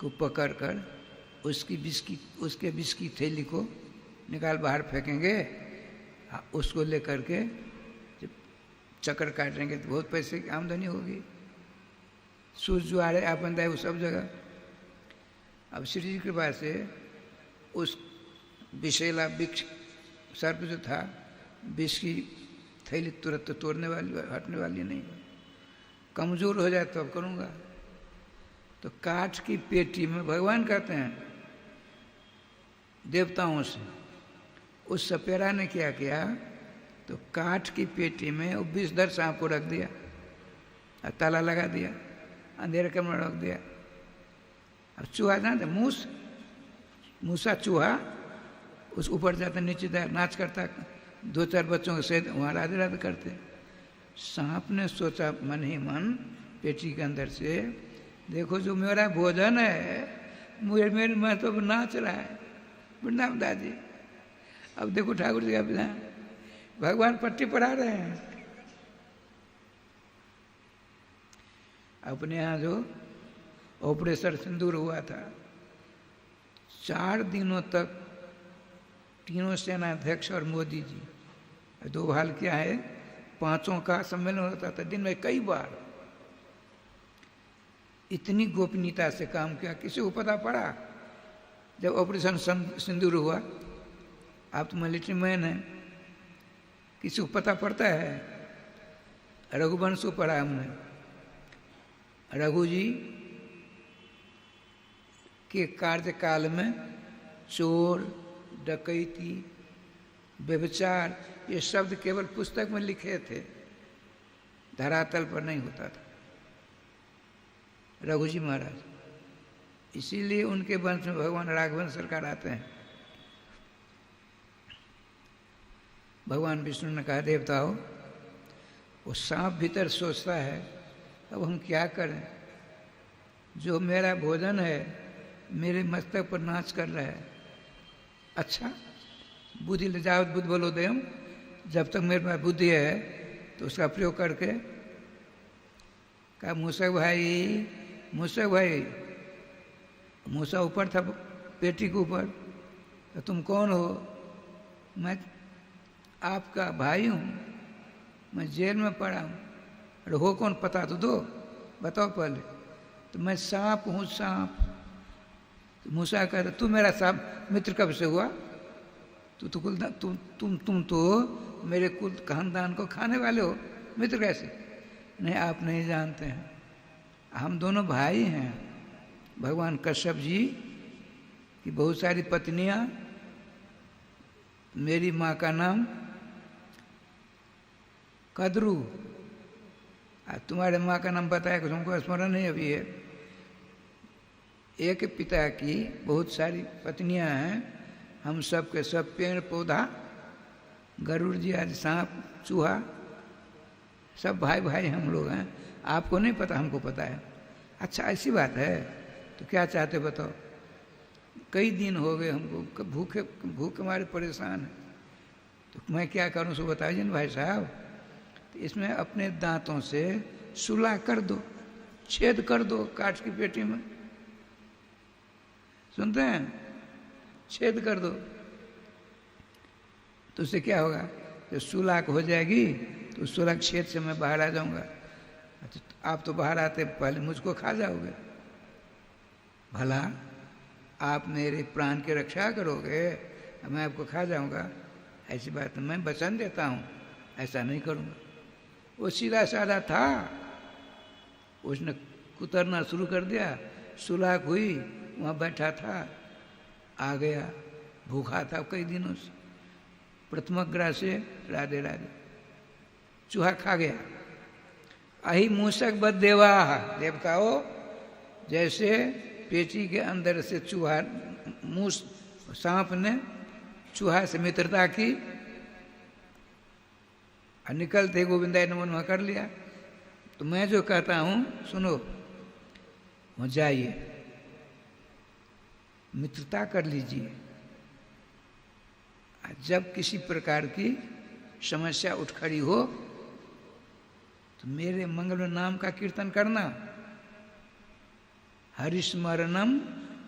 को पकड़कर उसके विष की थैली को निकाल बाहर फेंकेंगे, उसको लेकर के जब चक्कर काटेंगे तो बहुत पैसे की आमदनी होगी। सूर्य जुआरे आपन दाए वो सब जगह। अब श्री जी की कृपा से उस विषैला वृक्ष सर्प जो था, विष की थैली तुरंत तो तोड़ने वाली हटने वाली नहीं, कमजोर हो जाए तो अब करूँगा। तो काठ की पेटी में भगवान कहते हैं देवताओं से, उस सपेरा ने क्या किया, तो काठ की पेटी में वो विषधर सांप को रख दिया और ताला लगा दिया, अंधेरे कमरे में रख दिया। अब चूहा जानते, मूसा चूहा उस ऊपर जाता नीचे नाच करता, 2-4 बच्चों के सहित वहाँ राधे राधे करते। सांप ने सोचा मन ही मन पेटी के अंदर से, देखो जो मेरा भोजन है मेरे में तो नाच रहा है वृंदावन दादी। अब देखो ठाकुर जी का विधान, भगवान पट्टी पढ़ा रहे हैं। अपने यहाँ जो ऑपरेशन सिंदूर हुआ था, 4 दिनों तक तीनों सेनाध्यक्ष और मोदी जी 2 हाल किया है, 5 का सम्मेलन होता था दिन में कई बार। इतनी गोपनीयता से काम किया, किसी को पता पड़ा? जब ऑपरेशन सिंदूर हुआ, आप तो मिलिट्री मैन हैं, किसी को पता पड़ता है? रघुवंश को पढ़ा हमने, रघु जी के कार्यकाल में चोर, डकैती, व्यभिचार, ये शब्द केवल पुस्तक में लिखे थे, धरातल पर नहीं होता था। रघु जी महाराज, इसीलिए उनके वंश में भगवान राघवन सरकार आते हैं। भगवान विष्णु ने कहा देवताओं, वो सांप भीतर सोचता है अब हम क्या करें, जो मेरा भोजन है मेरे मस्तक पर नाच कर रहा है। अच्छा बुद्धि ले जाओ, बुद्ध बोलो देम, जब तक मेरे पास बुद्धि है तो उसका प्रयोग करके। कहा मूसक भाई, मूसक भाई, मूसा ऊपर था पेटी के ऊपर, तो तुम कौन हो? मैं आपका भाई हूँ, मैं जेल में पड़ा हूँ। अरे हो कौन, पता तो दो, बताओ पहले। तो मैं सांप हूँ, सांप। तो मूसा कहता तू मेरा सांप मित्र कब से हुआ? तुम तो मेरे कुल खानदान को खाने वाले हो, मित्र कैसे? नहीं, आप नहीं जानते हैं, हम दोनों भाई हैं। भगवान कश्यप जी की बहुत सारी पत्नियां, मेरी माँ का नाम कद्रू, तुम्हारे माँ का नाम बताया कि तुमको स्मरण नहीं अभी है। एक पिता की बहुत सारी पत्नियां हैं, हम सब के सब पेड़ पौधा, गरुड़ जी आदि, सांप चूहा, सब भाई भाई हम लोग हैं। आपको नहीं पता, हमको पता है। अच्छा ऐसी बात है, तो क्या चाहते बताओ? कई दिन हो गए हमको भूखे हमारे परेशान हैं, तो मैं क्या करूं सो बताइए ना भाई साहब। तो इसमें अपने दांतों से सुला कर दो, छेद कर दो काठ की पेटी में, सुनते हैं? छेद कर दो, तो उससे क्या होगा? जब सुलाक हो जाएगी तो सुलग छेद से मैं बाहर आ जाऊंगा। अच्छा आप तो बाहर आते पहले मुझको खा जाओगे, भला आप मेरे प्राण की रक्षा करोगे, मैं आपको खा जाऊंगा? ऐसी बात मैं वचन देता हूँ, ऐसा नहीं करूँगा। वो सीधा साधा था, उसने कुतरना शुरू कर दिया, सुलाक हुई, वहाँ बैठा था, आ गया, भूखा था कई दिनों से, प्रथमग्रह से राधे राधे, चूहा खा गया। अहि मूसक बद देवा, देवताओं जैसे पेटी के अंदर से चूहा, मूस सांप ने चूहा से मित्रता की और निकलते गोविंदाय नमो नमः कर लिया। तो मैं जो कहता हूँ सुनो, वहाँ जाइए, मित्रता कर लीजिए, जब किसी प्रकार की समस्या उठ खड़ी हो तो मेरे मंगल नाम का कीर्तन करना। हरिस्मरणम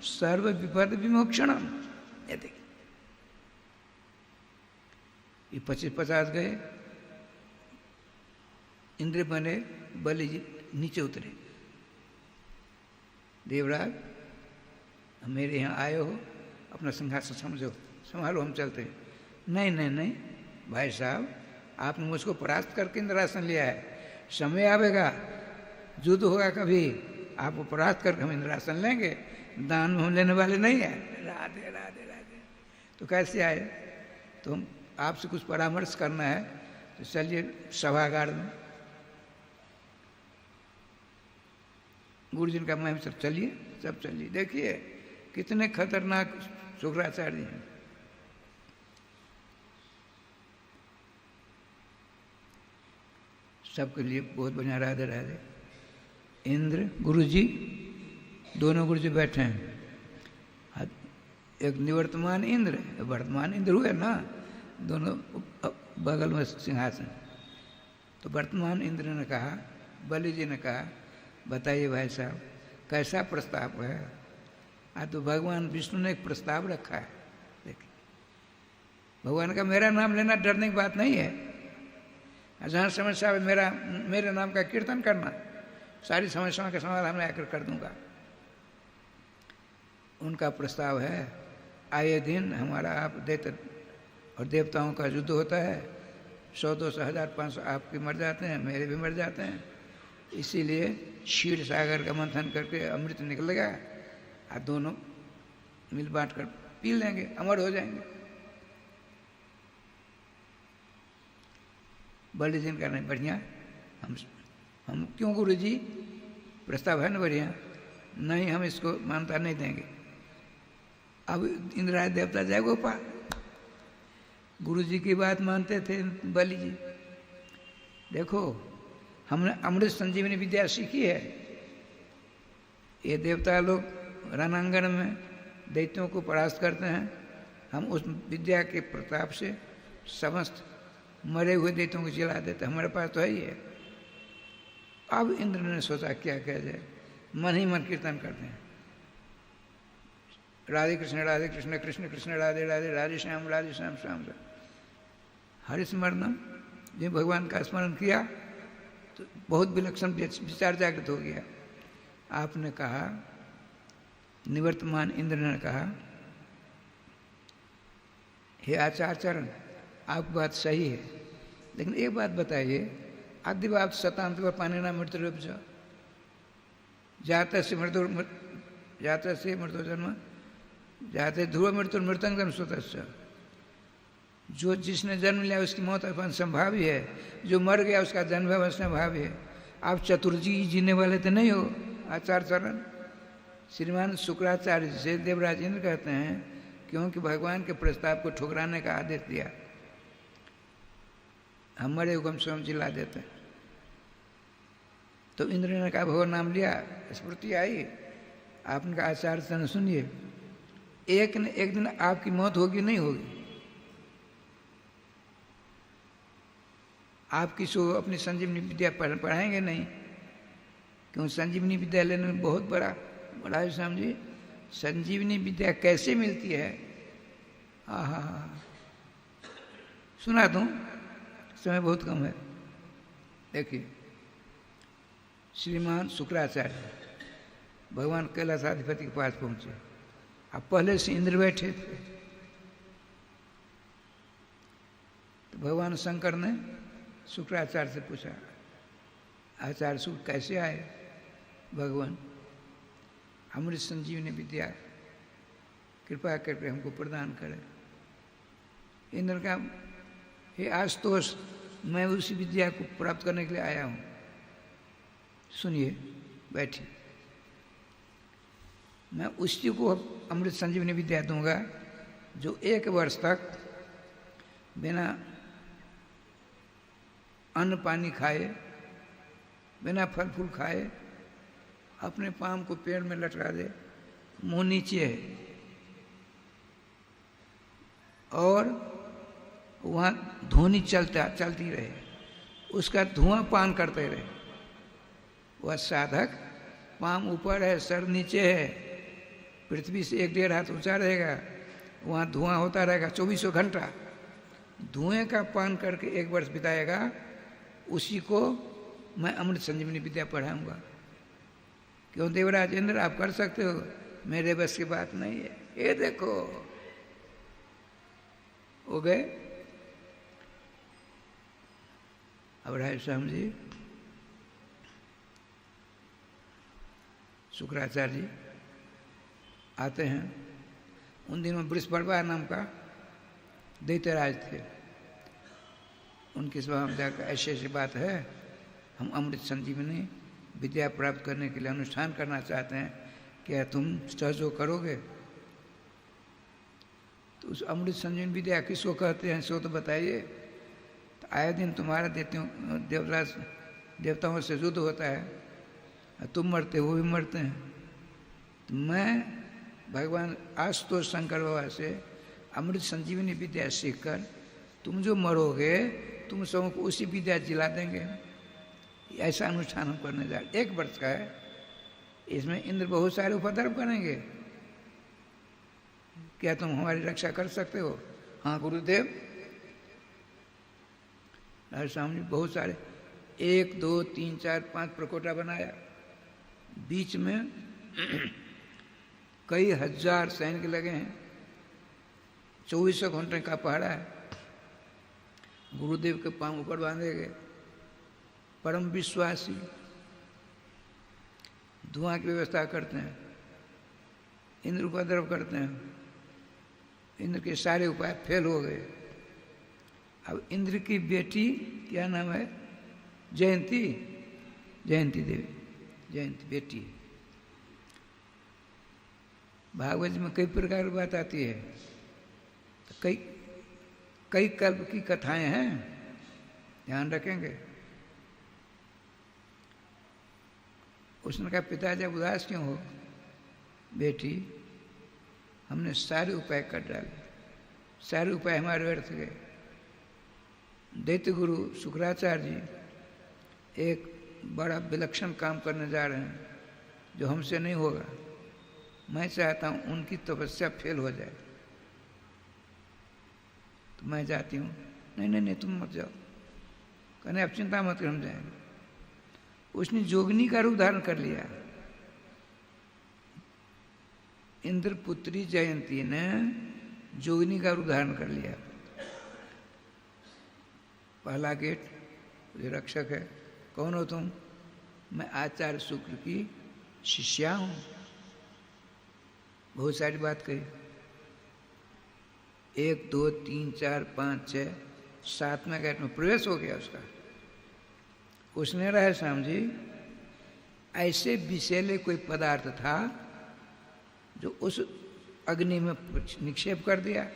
सर्व विपद विमोक्षणम। ये देखिए, ये 25-50 गए, इंद्र बने, बलि जी नीचे उतरे। देवराज, मेरे यहाँ आए हो, अपना सिंहासन समझो, संभालो, हम चलते हैं। नहीं नहीं नहीं भाई साहब, आपने मुझको परास्त करके इंद्रासन लिया है, समय आवेगा, युद्ध होगा कभी, आपको परास्त करके हम इंद्रासन लेंगे, दान में हम लेने वाले नहीं है। राधे राधे राधे। तो कैसे आए? तो हम आपसे कुछ परामर्श करना है, तो चलिए सभागार में। गुरुजी का मैं सब चलिए, सब चलिए। देखिए कितने खतरनाक शुक्राचार्य जी हैं। सबके लिए बहुत बढ़िया राधे राधे। इंद्र गुरुजी, दोनों गुरुजी बैठे हैं। एक निवर्तमान इंद्र, वर्तमान इंद्र हुए ना, दोनों बगल में सिंहासन। तो वर्तमान इंद्र ने कहा, बलि जी ने कहा, बताइए भाई साहब कैसा प्रस्ताव है? आज तो भगवान विष्णु ने एक प्रस्ताव रखा है। देखिए, भगवान का मेरा नाम लेना डरने की बात नहीं है। जहाँ समस्या है मेरे नाम का कीर्तन करना, सारी समस्याओं का समाधान मैं आकर कर दूंगा। उनका प्रस्ताव है, आए दिन हमारा आप दैत्य और देवताओं का युद्ध होता है, 100, 200, 1000, 500 आपके मर जाते हैं, मेरे भी मर जाते हैं। इसीलिए क्षीर सागर का मंथन करके अमृत निकलेगा और दोनों मिल बांट कर पी लेंगे, अमर हो जाएंगे। बलि जी का नहीं, बढ़िया, हम क्यों गुरु जी, प्रस्ताव है ना बढ़िया, नहीं हम इसको मान्यता नहीं देंगे। अब इंद्राज देवता जय गोपाल, गुरु जी की बात मानते थे बलि जी। देखो हमने अमृत संजीवनी विद्या सीखी है। ये देवता लोग रणांगण में दैत्यों को परास्त करते हैं, हम उस विद्या के प्रताप से समस्त मरे हुए दैत्यों को जिला देते, हमारे पास तो है ही है। अब इंद्र ने सोचा क्या किया जाए, मन ही मन कीर्तन करते हैं, राधे कृष्ण कृष्ण कृष्ण राधे राधे, राधे श्याम श्याम श्याम। हरिस्मरणम, जो भगवान का स्मरण किया तो बहुत विलक्षण विचार जागृत हो गया। आपने कहा, निवर्तमान इंद्र ने कहा, हे आचार्य, आपकी बात सही है, लेकिन एक बात बताइए, आदिवाद शतांत व पानी ना मृत्यु रूप जाते से मृत्यु जन्म जाते ध्रुव मृत्यु मृतंगम स्वतः। जो जिसने जन्म लिया उसकी मौत अपन संभावी है, जो मर गया उसका जन्म संभावी है। आप चतुर्जी जीने वाले तो नहीं हो आचार्य चरण। श्रीमान शुक्राचार्य से देवराज इंद्र कहते हैं, क्योंकि भगवान के प्रस्ताव को ठुकराने का आदेश दिया, हम मरे हुए स्वयं जिला देते हैं। तो इंद्र ने कहा, भगवान नाम लिया, स्मृति आई, आपने कहा आचार्य चरण सुनिए, एक न एक दिन आपकी मौत होगी नहीं होगी। आप किसी अपनी संजीवनी विद्या पढ़ाएंगे नहीं, क्यों? संजीवनी विद्या लेने में बहुत बड़ा स्वामी जी, संजीवनी विद्या कैसे मिलती है? आहा, सुना दूं, समय बहुत कम है। देखिए, श्रीमान शुक्राचार्य भगवान कैलाशाधिपति के पास पहुंचे, अब पहले से इंद्र बैठे थे। तो भगवान शंकर ने शुक्राचार्य से पूछा, आचार्य शुक्र कैसे आए? भगवान, अमृत संजीवनी विद्या कृपा करके हमको प्रदान करें। इंद्र का, हे आशुतोष, मैं उसी विद्या को प्राप्त करने के लिए आया हूँ, सुनिए, बैठिए। मैं उसी को अमृत संजीवनी विद्या दूंगा जो 1 वर्ष तक बिना अन्न पानी खाए, बिना फल फूल खाए, अपने पाँव को पेड़ में लटका दे, मुंह नीचे है, और वहाँ ध्वनि चलती रहे, उसका धुआं पान करते रहे। वह साधक पाँव ऊपर है, सर नीचे है, पृथ्वी से 1-1.5 हाथ ऊंचा रहेगा, वहाँ धुआं होता रहेगा 24 घंटा। धुएं का पान करके 1 वर्ष बिताएगा, उसी को मैं अमृत संजीवनी विद्या पढ़ाऊंगा। क्यों देवराज इंद्र, आप कर सकते हो, मेरे बस की बात नहीं है। ये देखो हो गए। अब राय स्वामी जी, शुक्राचार्य जी आते हैं। उन दिनों बृहस्पतिवा नाम का दैत्यराज थे। उनकी सभा में जाकर ऐसी ऐसी बात है, हम अमृत संजीवनी विद्या प्राप्त करने के लिए अनुष्ठान करना चाहते हैं, क्या तुम सहयोग करोगे? तो उस अमृत संजीवनी विद्या किसको कहते हैं सो तो बताइए। तो आए दिन तुम्हारा देवताओं से युद्ध होता है, तुम मरते वो भी मरते हैं। तो मैं भगवान आशुतोष शंकर बाबा से अमृत संजीवनी विद्या सीखकर तुम जो मरोगे तुम सबों को उसी विद्या जिला देंगे। ऐसा अनुष्ठान हम करने जा रहे। 1 वर्ष का है, इसमें इंद्र बहुत सारे उपद्रव करेंगे। क्या तुम हमारी रक्षा कर सकते हो? हाँ गुरुदेव। स्वामी जी बहुत सारे 1, 2, 3, 4, 5 प्रकोटा बनाया। बीच में कई हजार सैनिक लगे हैं, 24 घंटे का पहरा है। गुरुदेव के पांव ऊपर बांधे गए, परम विश्वासी धुआं की व्यवस्था करते हैं, इंद्र उपद्रव करते हैं। इंद्र के सारे उपाय फेल हो गए। अब इंद्र की बेटी क्या नाम है? जयंती, जयंती देवी, जयंती बेटी। भागवत में कई प्रकार की बात आती है, तो कई कल्प की कथाएं हैं, ध्यान रखेंगे। उसने कहा पिताजी उदास क्यों हो? बेटी हमने सारे उपाय कर डाले, सारे उपाय हमारे व्यर्थ गए। दैत्य गुरु शुक्राचार्य जी एक बड़ा विलक्षण काम करने जा रहे हैं जो हमसे नहीं होगा। मैं चाहता हूं उनकी तपस्या फेल हो जाए, तो मैं जाती हूँ। नहीं नहीं नहीं तुम मत जाओ। कहने आप चिंता मत कर, हम जाएंगे। उसने जोगिनी का रूप धारण कर लिया। इंद्र पुत्री जयंती ने जोगिनी का रूप धारण कर लिया। पहला गेट, जो रक्षक है, कौन हो तुम? मैं आचार्य शुक्र की शिष्या हूं। बहुत सारी बात कही। 1, 2, 3, 4, 5, 6, 7वें गेट में प्रवेश हो गया उसका। उसने रहे श्याम जी ऐसे विषैले कोई पदार्थ था जो उस अग्नि में निक्षेप कर दिया।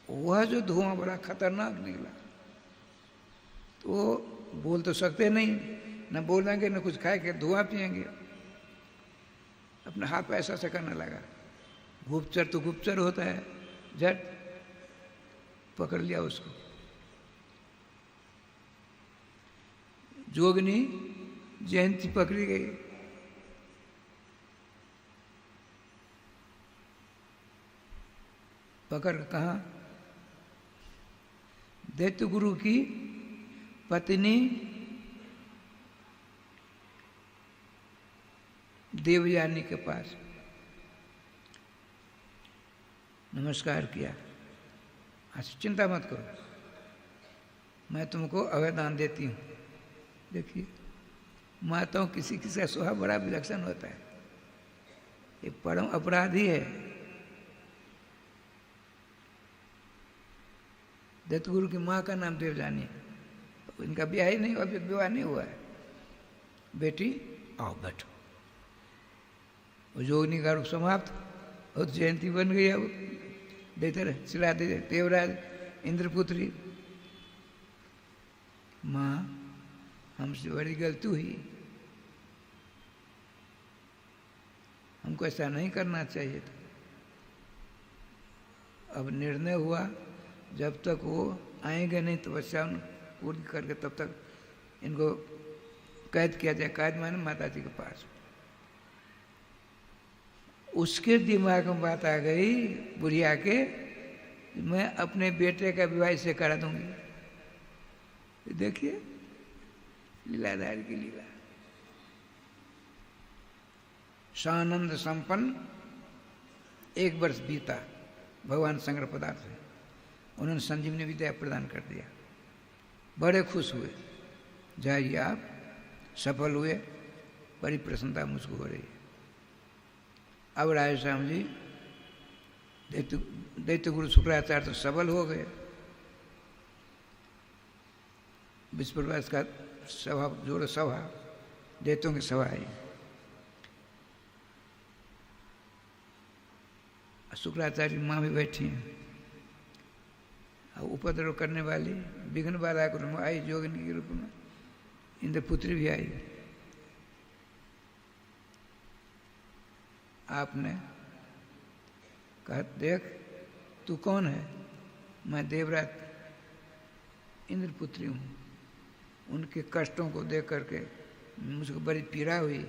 वह जो धुआं बड़ा खतरनाक निकला, तो बोल तो सकते नहीं, न बोलेंगे न कुछ खाएंगे, धुआं पिएंगे। अपना हाथ पैसा से करने लगा। गुप्तचर तो गुप्तचर होता है, झट पकड़ लिया उसको। जोगनी जयंती पकड़ी गई। पकड़ कहाँ? दैत्य गुरु की पत्नी देवयानी के पास नमस्कार किया। अच्छा चिंता मत करो, मैं तुमको अवयदान देती हूँ। देखिए माताओं किसी किसी का स्वभाव बड़ा विलक्षण होता है। ये परम अपराधी है। दैत्य गुरु की माँ का नाम देवयानी है। इनका ब्याह ही नहीं हुआ, अभी विवाह नहीं हुआ है। बेटी आओ बैठो। वो जोगिनी का रूप समाप्त और जयंती बन गई। अब देते रहे चिल्ला दे देवराज इंद्रपुत्री, माँ हमसे बड़ी गलती हुई, हमको ऐसा नहीं करना चाहिए था। अब निर्णय हुआ जब तक वो आएंगे नहीं तपस्या पूरी करके तब तक इनको कैद किया जाए। कैद माने माता जी के पास। उसके दिमाग में बात आ गई बुढ़िया के, मैं अपने बेटे का विवाह से करा दूंगी। देखिए लीलाधार की लीला। सानंद संपन्न 1 वर्ष बीता भगवान शंकर पदार्थ है, उन्होंने संजीवनी विद्या प्रदान कर दिया। बड़े खुश हुए, जाइए आप सफल हुए, बड़ी प्रसन्नता मुझको हो रही है। अब राय श्याम जी दैत्य गुरु शुक्राचार्य तो सबल हो गए। विश्वप्रवास का सभा जोड़ सभा दैत्यों की सभा आई। शुक्राचार्य की माँ भी बैठी हैं। उपद्रव करने वाली विघ्न बाधा के रूप में आई, जोगिनी के रूप में इंद्रपुत्री भी आई। आपने कहा देख तू कौन है? मैं देवराज इंद्रपुत्री हूँ। उनके कष्टों को देख करके मुझको बड़ी पीड़ा हुई।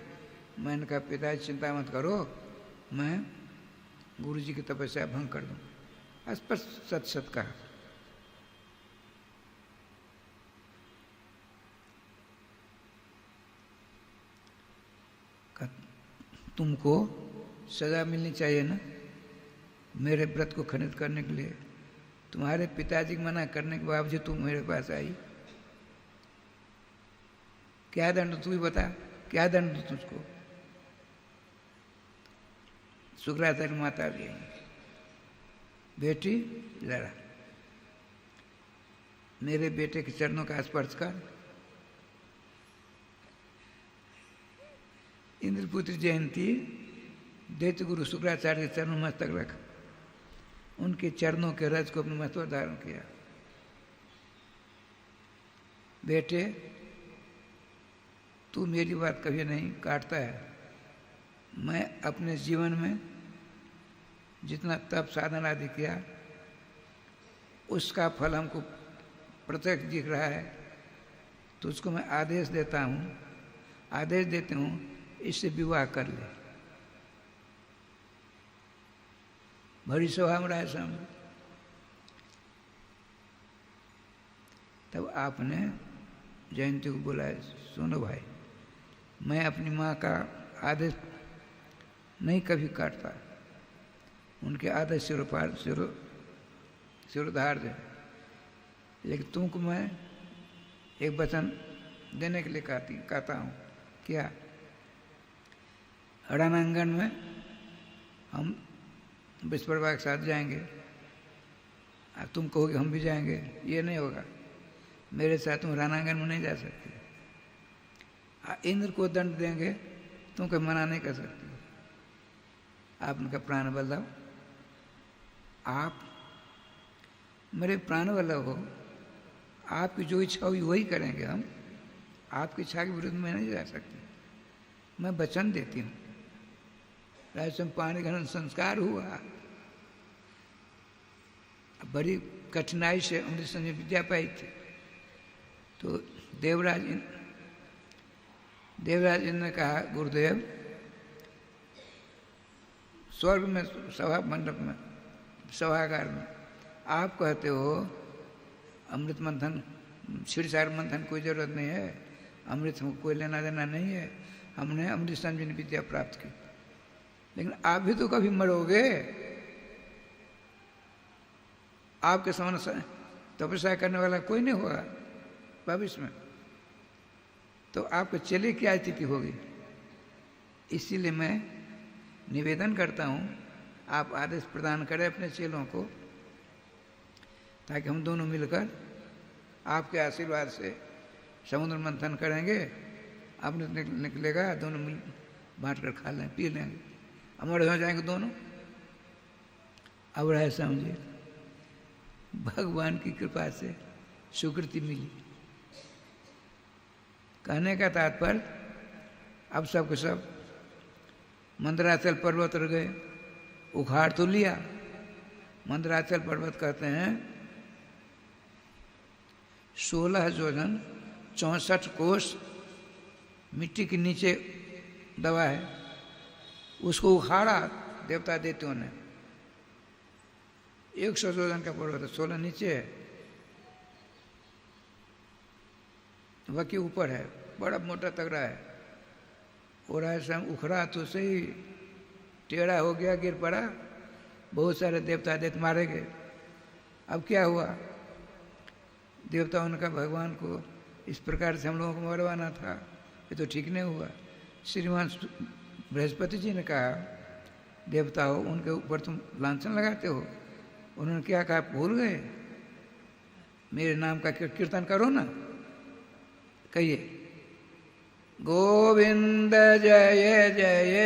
मैंने कहा पिताजी चिंता मत करो, मैं गुरु जी की तपस्या भंग कर दूँ। स्पष्ट सत सत कहा। तुमको सजा मिलनी चाहिए ना मेरे व्रत को खंडित करने के लिए। तुम्हारे पिताजी को मना करने के बावजूद तुम मेरे पास आई। क्या दंड तू ही बता, क्या दंड तुझको? शुक्राचार्य माता भी आई। बेटी जरा मेरे बेटे के चरणों का स्पर्श कर। इंद्रपुत्री जयंती दैत्य गुरु शुक्राचार्य के चरणों मस्तक रख। उनके चरणों के रज को अपने मस्तक धारण किया। बेटे तू मेरी बात कभी नहीं काटता है। मैं अपने जीवन में जितना तप साधना आदि किया उसका फल हमको प्रत्यक्ष दिख रहा है। तो उसको मैं आदेश देता हूँ, आदेश देती हूँ इससे विवाह कर ले। बड़ी सभा में राय सामने। तब आपने जयंती को बुलाया, सुनो भाई मैं अपनी माँ का आदेश नहीं कभी काटता। उनके आदेश सिरोधार दे, लेकिन तुमको मैं एक वचन देने के लिए कहता हूँ। क्या? रणांगण में हम विश्वप्रभा के साथ जाएंगे। तुम कहोगे हम भी जाएंगे, ये नहीं होगा। मेरे साथ तुम रणांगण में नहीं जा सकते। इंद्र को दंड देंगे, तुम कोई मना नहीं कर सकते। आपने कहा प्राण बल्लभ आप मेरे प्राण बल्लभ हो, आपकी जो इच्छा हुई वही करेंगे हम। आपकी इच्छा के विरुद्ध में नहीं जा सकते। मैं वचन देती हूँ। राजसम पानी ग्रहण संस्कार हुआ, बड़ी कठिनाई से अमृत संजय विद्या पाई थी। तो देवराज ने कहा गुरुदेव स्वर्ग में सभा मंडप में सभागार में आप कहते हो अमृत मंथन क्षीरसागर मंथन कोई जरूरत नहीं है, अमृत हमको कोई लेना देना नहीं है, हमने अमृत संजीवनी विद्या प्राप्त की। लेकिन आप भी तो कभी मरोगे, आपके समान तपस्या करने वाला कोई नहीं होगा भविष्य में। तो आपके चेले की क्या स्थिति होगी? इसीलिए मैं निवेदन करता हूँ आप आदेश प्रदान करें अपने चेलों को, ताकि हम दोनों मिलकर आपके आशीर्वाद से समुद्र मंथन करेंगे। अमृत निकलेगा, दोनों मिल बांट कर खा लें, पी लेंगे, अमर हो जाएंगे दोनों। अब रहे समझिए भगवान की कृपा से स्वीकृति मिली। कहने का तात्पर्य अब सब के सब मंदराचल पर्वत पर गए, उखाड़ तो लिया। मंदराचल पर्वत कहते हैं 16 योजन 64 कोस मिट्टी के नीचे दबा है, उसको उखाड़ा देवता देवताओं ने। 100 योजन का पर्वत है, 16 नीचे है, बाकी ऊपर है, बड़ा मोटा तगड़ा है। और ऐसा उखड़ा तो सही टेढ़ा हो गया, गिर पड़ा, बहुत सारे देवता दैत्य मारे गए। अब क्या हुआ, देवताओं ने कहा भगवान को इस प्रकार से हम लोगों को मरवाना था, ये तो ठीक नहीं हुआ। श्रीमान बृहस्पति जी ने कहा देवताओं उनके ऊपर तुम लांछन लगाते हो। उन्होंने क्या कहा, भूल गए, मेरे नाम का कीर्तन करो ना। कहिए, गोविंद जय जय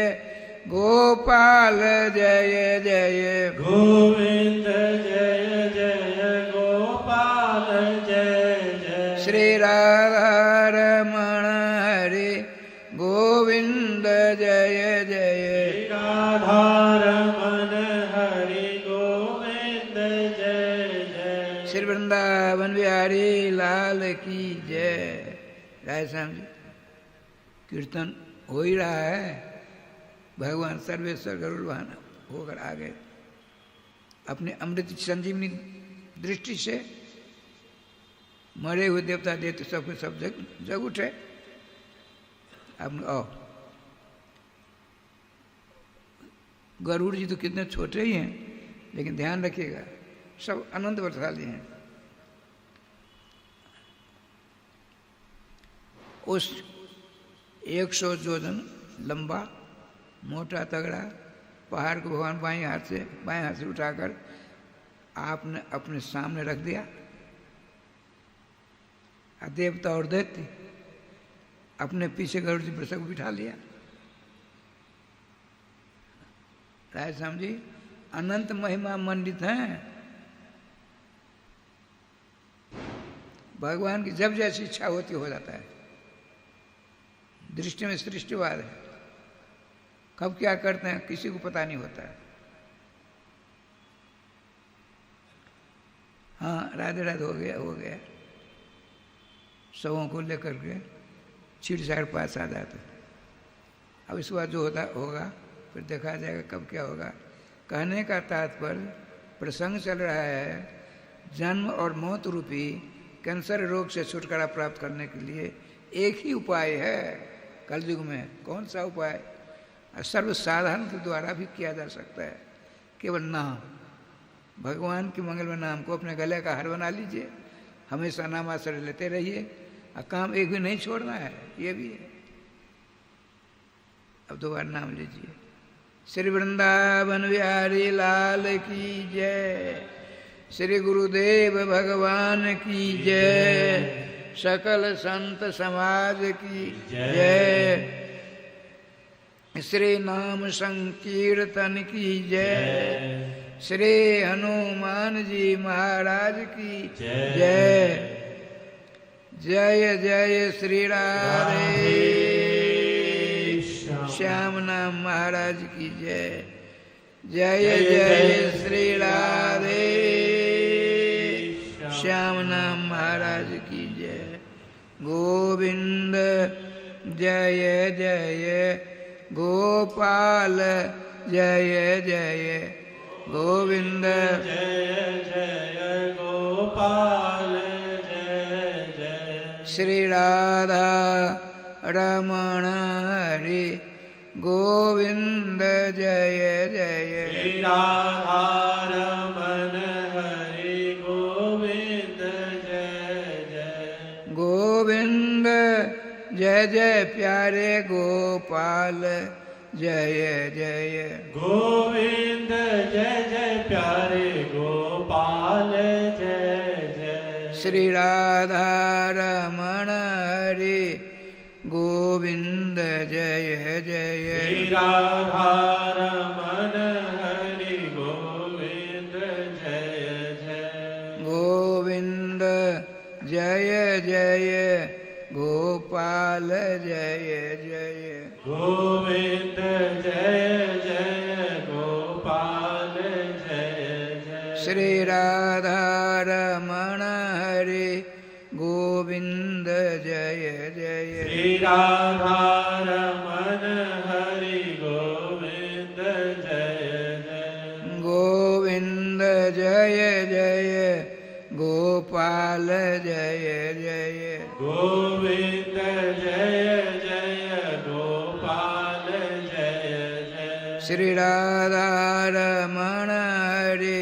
गोपाल जय जय, गोविंद जय जय गोपाल जय जय, श्री राधा रमण हरि गोविंद जय जय, राधा रमण हरि गोविंद जय जय, श्री वृंदावन बिहारी लाल की जय। राय श्याम जी, कीर्तन हो ही रहा है, भगवान सर्वेश्वर गरुड़ वाहन होकर आ गए। अपने अमृत संजीवनी दृष्टि से मरे हुए देवता देते सबके सब जग उठे। अब आओ, गरुड़ जी तो कितने छोटे ही हैं, लेकिन ध्यान रखिएगा सब अनंत वर्षाली हैं। उस 100 योजन लंबा मोटा तगड़ा पहाड़ को भगवान बाएं हाथ से उठाकर आपने अपने सामने रख दिया। देवता और दैत्य अपने पीछे गरुड़ जी पर सब बिठा लिया। राय श्याम जी अनंत महिमा मंडित हैं। भगवान की जब जैसी इच्छा होती हो जाता है। दृष्टि में सृष्टिवाद है, कब क्या करते हैं किसी को पता नहीं होता है। हाँ, राधे राधे हो गया। सबों को लेकर के छीड़ पास आ जाते। अब इस बार जो होता होगा फिर देखा जाएगा कब क्या होगा। कहने का तात्पर्य प्रसंग चल रहा है, जन्म और मौत रूपी कैंसर रोग से छुटकारा प्राप्त करने के लिए एक ही उपाय है कलयुग में। कौन सा उपाय? सर्वसाधारण के द्वारा भी किया जा सकता है। केवल नाम, भगवान के मंगलमय नाम को अपने गले का हार बना लीजिए, हमेशा नाम आश्रय लेते रहिए और काम एक भी नहीं छोड़ना है, ये भी है। अब दोबारा नाम लीजिए। श्री वृंदावन बिहारी लाल की जय, श्री गुरुदेव भगवान की जय, सकल संत समाज की जय, श्री नाम संकीर्तन की जय, श्री हनुमान जी महाराज की जय। जय जय श्री राधे श्याम नाम महाराज की जय। जय जय श्री राधे श्याम नाम महाराज की जय। गोविंद जय जय गोपाल जय जय, गोविंद जय जय गोपाल जय जय, श्री राधा रमण हरि गोविंद जय जय, श्री राधा रमण हरि गोविंद जय जय, गोविंद जय जय प्यारे गोपाल जय जय, गोविंद जय जय प्यारे गोपाल जय जय, श्री राधा रमण हरि गोविंद जय जय, श्री राधा रमण हरि गोविंद जय जय, गोविंद जय जय गोपाल जय जय, गोविंद जय जय गोपाल जय जय, श्री राधा रमण हरि राधारमण हरि गोविंद जय जय गोविंद जय जय गोपाल जय जय गोविंद जय जय गोपाल जय जय श्री राधारमण हरि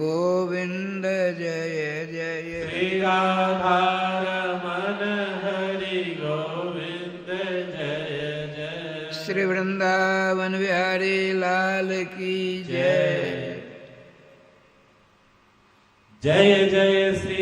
गोविंद जय जय श्री राधारमण हरि गोविंद जय जय श्री वृंदावन बिहारी लाल की जय। जय जय श्री